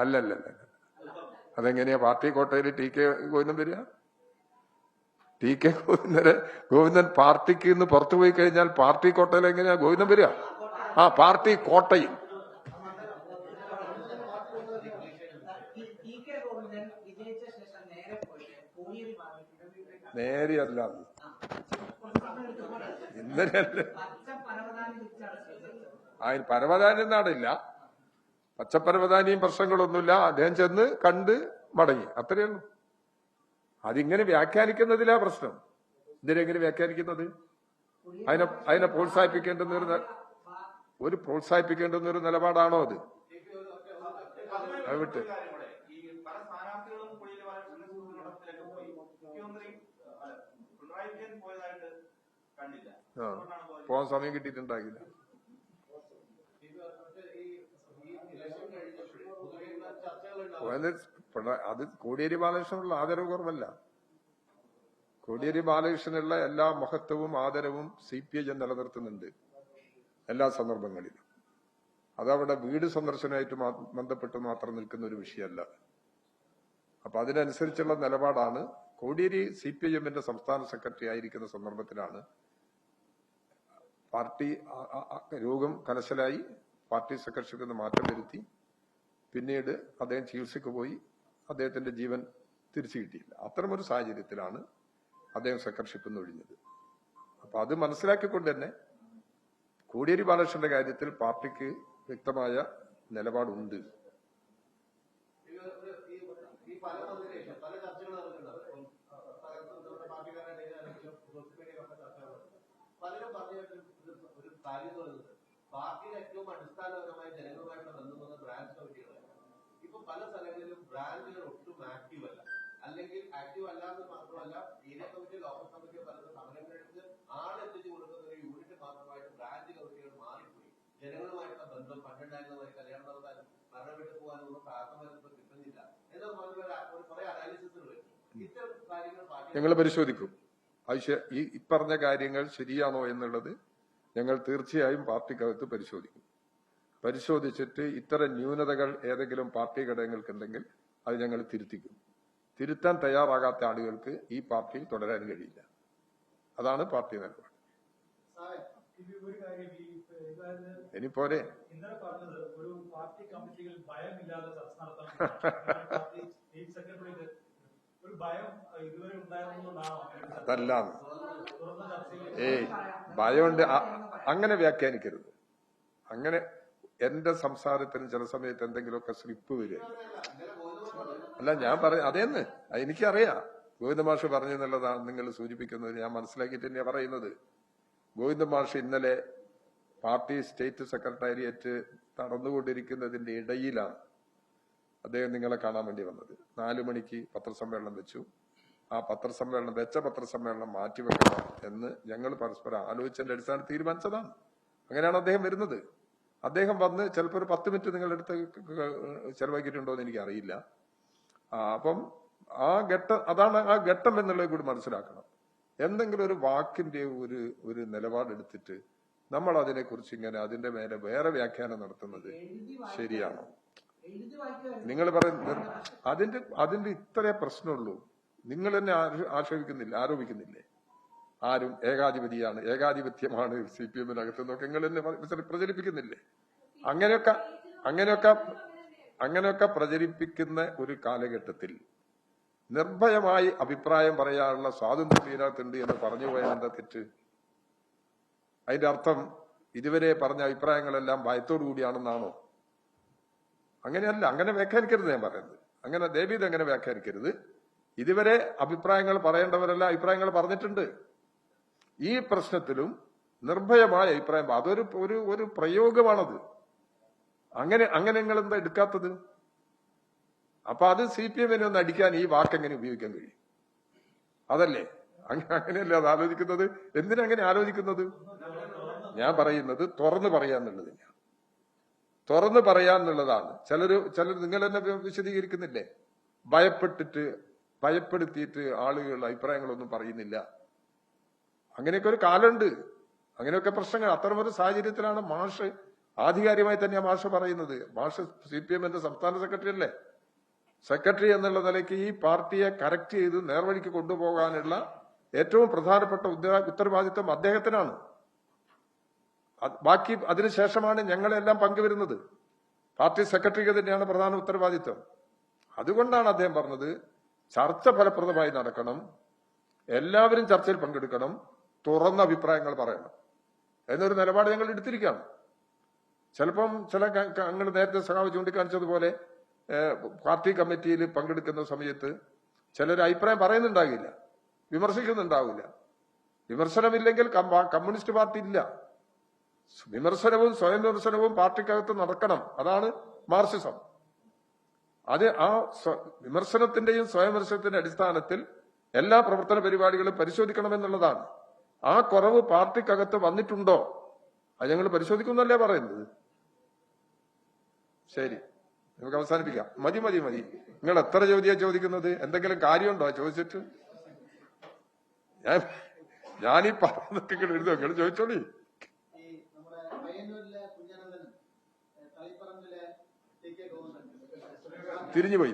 അല്ലല്ല. അതെങ്ങനെയാ പാർട്ടി കോട്ടയിൽ TK ഗോവിന്ദൻ വരിക? TK ഗോവിന്ദൻ പാർട്ടിക്ക് ഇന്ന് പുറത്തു പോയി കഴിഞ്ഞാൽ പാർട്ടി കോട്ടയിൽ എങ്ങനെയാ ഗോവിന്ദൻ വരിക? പാർട്ടി കോട്ടയിൽ നേരെയല്ല. ഇന്നലെയല്ല. അതിന് പരവതാനി നാടില്ല. പച്ചപ്പരവതാനിയും പ്രശ്നങ്ങളൊന്നുമില്ല. അദ്ദേഹം ചെന്ന് കണ്ട് മടങ്ങി, അത്രയേ ഉള്ളൂ. അതിങ്ങനെ വ്യാഖ്യാനിക്കുന്നതിലാ പ്രശ്നം. ഇതിനെങ്ങനെ വ്യാഖ്യാനിക്കുന്നത്? അതിനെ പ്രോത്സാഹിപ്പിക്കേണ്ടുന്ന ഒരു നിലപാടാണോ അത്? വിട്ട് പോകാൻ സമയം കിട്ടിയിട്ടുണ്ടാകില്ല. അത് കോടിയേരി ബാലകൃഷ്ണനുള്ള ആദരവ് കുറവല്ല. കോടിയേരി ബാലകൃഷ്ണനുള്ള എല്ലാ മഹത്വവും ആദരവും CPI നിലനിർത്തുന്നുണ്ട് എല്ലാ സന്ദർഭങ്ങളിലും. അതവിടെ വീട് സന്ദർശനമായിട്ട് ബന്ധപ്പെട്ട് മാത്രം നിൽക്കുന്ന ഒരു വിഷയമല്ല. അപ്പൊ അതിനനുസരിച്ചുള്ള നിലപാടാണ്. കോടിയേരി CPIM-ന്റെ സംസ്ഥാന സെക്രട്ടറി ആയിരിക്കുന്ന സന്ദർഭത്തിലാണ് പാർട്ടി രോഗം കലശലായി. പാർട്ടി സെക്രട്ടറിക്ക് ഒന്ന് മാറ്റം വരുത്തി. പിന്നീട് അദ്ദേഹം ചികിത്സയ്ക്ക് പോയി. അദ്ദേഹത്തിന്റെ ജീവൻ തിരിച്ചു കിട്ടിയില്ല. അത്തരമൊരു സാഹചര്യത്തിലാണ് അദ്ദേഹം സെക്രട്ടറിഷിപ്പിൽ നിന്ന് ഒഴിഞ്ഞത്. അപ്പൊ അത് മനസ്സിലാക്കിക്കൊണ്ട് തന്നെ കോടിയേരി ബാലകൃഷ്ണന്റെ കാര്യത്തിൽ പാർട്ടിക്ക് വ്യക്തമായ നിലപാടുണ്ട്. പാർട്ടിയുടെ ഏറ്റവും അടിസ്ഥാനപരമായ ജനങ്ങളുമായിട്ടുള്ള ബന്ധം ബ്രാഞ്ച് കമ്മിറ്റികളാണ്. ഇപ്പൊ പല സ്ഥലങ്ങളിലും ബ്രാഞ്ചുകൾ ഒട്ടും ആക്റ്റീവ് അല്ല, അല്ലെങ്കിൽ ആക്റ്റീവ് അല്ലാന്ന് മാത്രമല്ല, ഏരിയ കമ്മിറ്റി, ലോക്കൽ കമ്മിറ്റിയോ പലരും സമരങ്ങൾക്ക് ആളെത്തിച്ചു കൊടുക്കുന്ന ഒരു യൂണിറ്റ് മാത്രമായിട്ട് ബ്രാഞ്ച് കമ്മിറ്റികൾ മാറിപ്പോയി. ജനങ്ങളുമായിട്ടുള്ള ബന്ധം പണ്ടുണ്ടായിരുന്നവരെ കല്യാണം നടത്താനും മരണം വിട്ടു പോകാനുള്ള പ്രാഥമിക കിട്ടുന്നില്ല എന്ന് പറഞ്ഞ കുറെ അനാലിസിസുകൾ വരും. ഇത്തരം കാര്യങ്ങൾ ഞങ്ങൾ പരിശോധിക്കും. ഈ പറഞ്ഞ കാര്യങ്ങൾ ശരിയാണോ എന്നുള്ളത് ഞങ്ങൾ തീർച്ചയായും പാർട്ടിക്കകത്ത് പരിശോധിക്കും. പരിശോധിച്ചിട്ട് ഇത്തരം ന്യൂനതകൾ ഏതെങ്കിലും പാർട്ടി ഘടകങ്ങൾക്കുണ്ടെങ്കിൽ അത് ഞങ്ങൾ തിരുത്തിക്കും. തിരുത്താൻ തയ്യാറാകാത്ത ആളുകൾക്ക് ഈ പാർട്ടിയിൽ തുടരാൻ കഴിയില്ല. അതാണ് പാർട്ടി നിലപാട്. ഇനി പോരെ അതല്ല ഭയമുണ്ട്. അങ്ങനെ വ്യാഖ്യാനിക്കരുത്. അങ്ങനെ എന്റെ സംസാരത്തിന് ചില സമയത്ത് എന്തെങ്കിലുമൊക്കെ സ്ലിപ്പ് വരിക അല്ല. ഞാൻ അതേന്ന് എനിക്കറിയാം. ഗോവിന്ദ മാഷ് പറഞ്ഞെന്നുള്ളതാണ് നിങ്ങൾ സൂചിപ്പിക്കുന്നത്. ഞാൻ മനസ്സിലാക്കിയിട്ട് തന്നെയാണ് പറയുന്നത്. ഗോവിന്ദ മാഷ് ഇന്നലെ പാർട്ടി സ്റ്റേറ്റ് സെക്രട്ടേറിയറ്റ് നടന്നുകൊണ്ടിരിക്കുന്നതിന്റെ ഇടയിലാണ് അദ്ദേഹം നിങ്ങളെ കാണാൻ വേണ്ടി വന്നത്. 4 മണിക്ക് പത്രസമ്മേളനം വെച്ചു. ആ പത്രസമ്മേളനം മാറ്റിവെക്കണം എന്ന് ഞങ്ങൾ പരസ്പരം ആലോചിച്ചതിന്റെ അടിസ്ഥാനത്തിൽ തീരുമാനിച്ചതാണ്. അങ്ങനെയാണ് അദ്ദേഹം വരുന്നത്. അദ്ദേഹം വന്ന് ചിലപ്പോൾ ഒരു 10 മിനിറ്റ് നിങ്ങളുടെ അടുത്ത് ചെലവാക്കിയിട്ടുണ്ടോ എന്ന് എനിക്ക് അറിയില്ല. അപ്പം അതാണ് ആ ഘട്ടം എന്നുള്ളത് കൂടി മനസ്സിലാക്കണം. എന്തെങ്കിലും ഒരു വാക്കിന്റെ ഒരു നിലപാടെടുത്തിട്ട് നമ്മൾ അതിനെക്കുറിച്ച് ഇങ്ങനെ അതിന്റെ മേലെ വേറെ വ്യാഖ്യാനം നടത്തുന്നത് ശരിയാണോ? നിങ്ങൾ പറയുന്നത് അതിന്റെ ഇത്രേ പ്രശ്നമുള്ളൂ. നിങ്ങൾ തന്നെ ആരോപിക്കുന്നില്ലേ? ആരും ഏകാധിപത്യമാണ് CPM-നകത്ത് എന്നൊക്കെ നിങ്ങൾ തന്നെ പ്രചരിപ്പിക്കുന്നില്ലേ? അങ്ങനെയൊക്കെ പ്രചരിപ്പിക്കുന്ന ഒരു കാലഘട്ടത്തിൽ നിർഭയമായി അഭിപ്രായം പറയാനുള്ള സ്വാതന്ത്ര്യം ഇതിനകത്തുണ്ട് എന്ന് പറഞ്ഞു പോയാൽ എന്താ തെറ്റ്? അതിന്റെ അർത്ഥം ഇതുവരെ പറഞ്ഞ അഭിപ്രായങ്ങളെല്ലാം ഭയത്തോടു കൂടിയാണെന്നാണോ? അങ്ങനെയല്ല. അങ്ങനെ വ്യാഖ്യാനിക്കരുത്. ഞാൻ പറയുന്നത് അങ്ങനെ ദേവീത് അങ്ങനെ വ്യാഖ്യാനിക്കരുത്. ഇതുവരെ അഭിപ്രായങ്ങൾ പറയേണ്ടവരെല്ലാം അഭിപ്രായങ്ങൾ പറഞ്ഞിട്ടുണ്ട്. ഈ പ്രശ്നത്തിലും നിർഭയമായ അഭിപ്രായം ഒരു പ്രയോഗമാണത്. അങ്ങനെ നിങ്ങൾ എന്താ എടുക്കാത്തത്? അപ്പൊ അത് CPM-നെ ഒന്ന് അടിക്കാൻ ഈ വാക്കെങ്ങനെ ഉപയോഗിക്കാൻ കഴിയും? അതല്ലേ? അങ്ങനെയല്ലേ അത് ആലോചിക്കുന്നത്? എന്തിനങ്ങനെ ആലോചിക്കുന്നത്? ഞാൻ പറയുന്നത് തുറന്നു പറയാന്നുള്ളത് തന്നെയാണ്. തുറന്നു പറയാന്നുള്ളതാണ്. ചിലർ നിങ്ങൾ തന്നെ വിശദീകരിക്കുന്നില്ലേ? ഭയപ്പെടുത്തിയിട്ട് ആളുകൾ അഭിപ്രായങ്ങളൊന്നും പറയുന്നില്ല. അങ്ങനെയൊക്കെ ഒരു കാലമുണ്ട്. അങ്ങനെയൊക്കെ പ്രശ്നങ്ങൾ. അത്തരമൊരു സാഹചര്യത്തിലാണ് മാഷ് ആധികാരികമായി തന്നെയാണ് മാഷ് പറയുന്നത്. മാഷ് CPM-ന്റെ സംസ്ഥാന സെക്രട്ടറി അല്ലേ? സെക്രട്ടറി എന്നുള്ള നിലയ്ക്ക് ഈ പാർട്ടിയെ കറക്റ്റ് ചെയ്ത് നേർവഴിക്ക് കൊണ്ടുപോകാനുള്ള ഏറ്റവും പ്രധാനപ്പെട്ട ഉത്തരവാദിത്വം അദ്ദേഹത്തിനാണ്. ബാക്കി അതിനുശേഷമാണ് ഞങ്ങളെല്ലാം പങ്കുവരുന്നത്. പാർട്ടി സെക്രട്ടറിക്ക് തന്നെയാണ് പ്രധാന ഉത്തരവാദിത്വം. അതുകൊണ്ടാണ് അദ്ദേഹം പറഞ്ഞത് ചർച്ച ഫലപ്രദമായി നടക്കണം, എല്ലാവരും ചർച്ചയിൽ പങ്കെടുക്കണം, തുറന്ന അഭിപ്രായങ്ങൾ പറയണം എന്നൊരു നിലപാട് ഞങ്ങൾ എടുത്തിരിക്കുകയാണ്. ചിലപ്പം ഞങ്ങൾ നേരത്തെ സഖാവ് ചൂണ്ടിക്കാണിച്ചതുപോലെ പാർട്ടി കമ്മിറ്റിയിൽ പങ്കെടുക്കുന്ന സമയത്ത് ചിലർ അഭിപ്രായം പറയുന്നുണ്ടാകില്ല, വിമർശിക്കുന്നുണ്ടാവില്ല. വിമർശനമില്ലെങ്കിൽ കമ്മ്യൂണിസ്റ്റ് പാർട്ടി ഇല്ല. വിമർശനവും സ്വയം വിമർശനവും പാർട്ടിക്കകത്ത് നടക്കണം. അതാണ് മാർക്സിസം. ആ വിമർശനത്തിന്റെയും സ്വയം വിമർശനത്തിന്റെ അടിസ്ഥാനത്തിൽ എല്ലാ പ്രവർത്തന പരിപാടികളും പരിശോധിക്കണമെന്നുള്ളതാണ്. ആ കുറവ് പാർട്ടിക്കകത്ത് വന്നിട്ടുണ്ടോ അത് ഞങ്ങൾ പരിശോധിക്കുന്നല്ലേ പറയുന്നത്. ശരി, നമുക്ക് അവസാനിപ്പിക്കാം. മതി. നിങ്ങൾ എത്ര ചോദിക്കുന്നത്? എന്തെങ്കിലും കാര്യമുണ്ടോ ചോദിച്ചിട്ട്? ഞാനീ പറഞ്ഞതൊക്കെ എഴുതും. നിങ്ങൾ ചോദിച്ചോളി. തിരിഞ്ഞുപോയി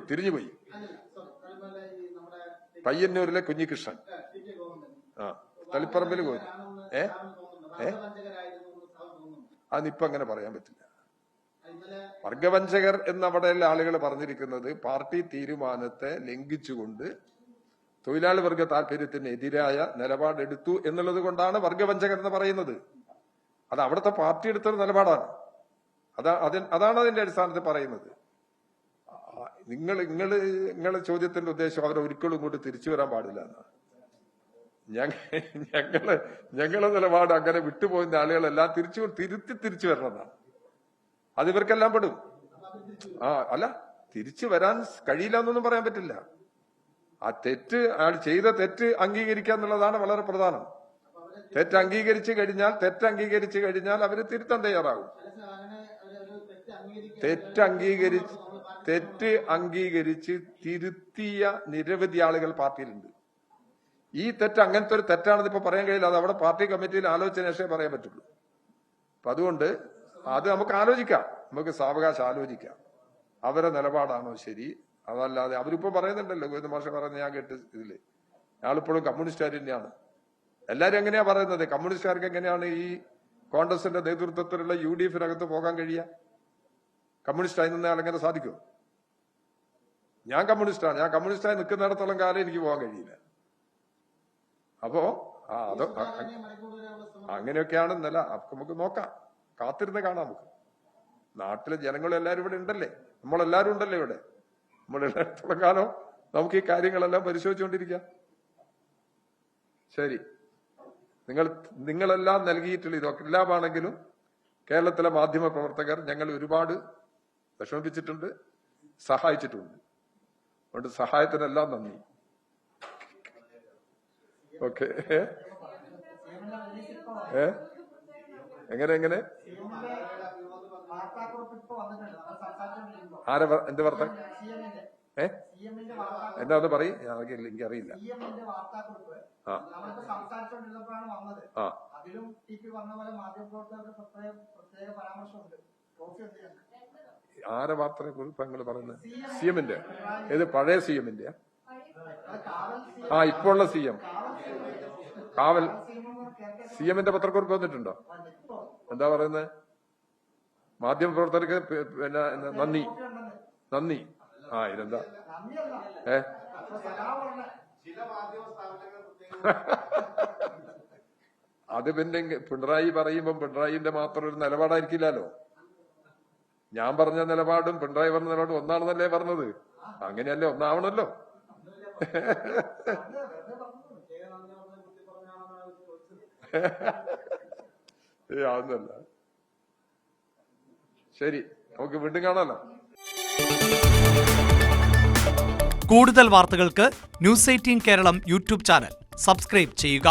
അല്ലല്ല, sorry. അതുപോലെ ഈ നമ്മുടെ പയ്യന്നൂരിലെ കുഞ്ഞികൃഷ്ണൻ, ടി കെ ഗോവിന്ദൻ തളിപ്പറമ്പിൽ പോയി. വർഗവഞ്ചകരായിരുന്നു എന്ന് തോന്നുന്നു. അതിപ്പോ അങ്ങനെ പറയാൻ പറ്റില്ല. ഇന്നലെ വർഗവഞ്ചകർ എന്ന് അവിടെയുള്ള ആളുകൾ പറഞ്ഞിരിക്കുന്നത് പാർട്ടി തീരുമാനത്തെ ലംഘിച്ചുകൊണ്ട് തൊഴിലാളി വർഗ താല്പര്യത്തിന് എതിരായ നിലപാടെടുത്തു എന്നുള്ളത് കൊണ്ടാണ് വർഗവഞ്ചകർ എന്ന് പറയുന്നത്. അത് അവിടുത്തെ പാർട്ടി എടുത്തൊരു നിലപാടാണ്. അതാണ് അതിന്റെ അടിസ്ഥാനത്തിൽ പറയുന്നത്. നിങ്ങളെ ചോദ്യത്തിന്റെ ഉദ്ദേശം അവരെ ഒരിക്കലും ഇങ്ങോട്ട് തിരിച്ചു വരാൻ പാടില്ല എന്നാണ്. ഞങ്ങളെ നിലപാട് അങ്ങനെ വിട്ടുപോകുന്ന ആളുകളെല്ലാം തിരിച്ചു വരണമെന്നാണ്. അത് ഇവർക്കെല്ലാം പെടും. അല്ല, തിരിച്ചു വരാൻ കഴിയില്ല എന്നൊന്നും പറയാൻ പറ്റില്ല. ആ അയാൾ ചെയ്ത തെറ്റ് അംഗീകരിക്കുക എന്നുള്ളതാണ് വളരെ പ്രധാനം. തെറ്റ് അംഗീകരിച്ചു കഴിഞ്ഞാൽ അവര് തിരുത്താൻ തയ്യാറാകും. തെറ്റ് അംഗീകരിച്ച് തിരുത്തിയ നിരവധി ആളുകൾ പാർട്ടിയിലുണ്ട്. ഈ തെറ്റ് അങ്ങനത്തെ ഒരു തെറ്റാണെന്ന് ഇപ്പൊ പറയാൻ കഴിയില്ല. അത് അവിടെ പാർട്ടി കമ്മിറ്റിയിൽ ആലോചിച്ച ശേഷമേ പറയാൻ പറ്റുള്ളൂ. അപ്പൊ അതുകൊണ്ട് അത് നമുക്ക് ആലോചിക്കാം, നമുക്ക് സാവകാശം ആലോചിക്കാം. അവരെ നിലപാടാണോ ശരി, അതല്ലാതെ അവരിപ്പോ പറയുന്നുണ്ടല്ലോ, ഗോവിന്ദ മാഷ പറയുന്നത് ഞാൻ കേട്ട് ഇതില്, അയാളിപ്പോഴും കമ്മ്യൂണിസ്റ്റുകാർ തന്നെയാണ്. എല്ലാരും എങ്ങനെയാ പറയുന്നത്? കമ്മ്യൂണിസ്റ്റുകാർക്ക് എങ്ങനെയാണ് ഈ കോൺഗ്രസിന്റെ നേതൃത്വത്തിലുള്ള UDF-നകത്ത് പോകാൻ കഴിയുക? കമ്മ്യൂണിസ്റ്റായി നിന്ന് അയാളെങ്ങനെ സാധിക്കും? ഞാൻ കമ്മ്യൂണിസ്റ്റായി നിൽക്കുന്നിടത്തോളം കാലം എനിക്ക് പോകാൻ കഴിയില്ല. അപ്പോ അത് അങ്ങനെയൊക്കെയാണ് നില. നമുക്ക് നോക്കാം, കാത്തിരുന്ന് കാണാം. നമുക്ക് നാട്ടിലെ ജനങ്ങളെല്ലാരും ഇവിടെ ഉണ്ടല്ലേ, നമ്മളെല്ലാരും ഉണ്ടല്ലേ ഇവിടെ. നമ്മളുള്ളിടത്തോളം കാലം നമുക്ക് ഈ കാര്യങ്ങളെല്ലാം പരിശോധിച്ചുകൊണ്ടിരിക്കാം. ശരി, നിങ്ങളെല്ലാം നൽകിയിട്ടുള്ള ഇതൊക്കെ എല്ലാമാണെങ്കിലും കേരളത്തിലെ മാധ്യമ പ്രവർത്തകർ ഞങ്ങൾ ഒരുപാട് വിഷമിപ്പിച്ചിട്ടുണ്ട്, സഹായിച്ചിട്ടുണ്ട്. അതുകൊണ്ട് സഹായത്തിനെല്ലാം നന്ദി. ഓക്കെ. എങ്ങനെ എന്ത് വാർത്ത? എന്താ അത് പറയും? എനിക്കറിയില്ല. ആരെ വാർത്തയെ കുറിച്ച് നിങ്ങൾ പറയുന്നത്? CM-ന്റെ? ഏത് പഴയ CM-ന്റെ? ഇപ്പോ ഉള്ള CM കാവൽ CM-ന്റെ പത്രക്കുറിപ്പ് വന്നിട്ടുണ്ടോ? എന്താ പറയുന്നത്? മാധ്യമപ്രവർത്തകർക്ക് പിന്നെ നന്ദി. ഇതെന്താ? അത് പിന്നെ പിണറായി പറയുമ്പോ പിണറായിന്റെ മാത്രം ഒരു നിലപാടായിരിക്കില്ലല്ലോ. ഞാൻ പറഞ്ഞ നിലപാടും പിണറായി പറഞ്ഞ നിലപാടും ഒന്നാണെന്നല്ലേ പറഞ്ഞത്? അങ്ങനെയല്ലേ, ഒന്നാവണല്ലോ. അതൊന്നല്ല. ശരി, നമുക്ക് വീണ്ടും കാണാലോ. കൂടുതൽ വാർത്തകൾക്ക് News 18 Keralam YouTube channel subscribe ചെയ്യുക.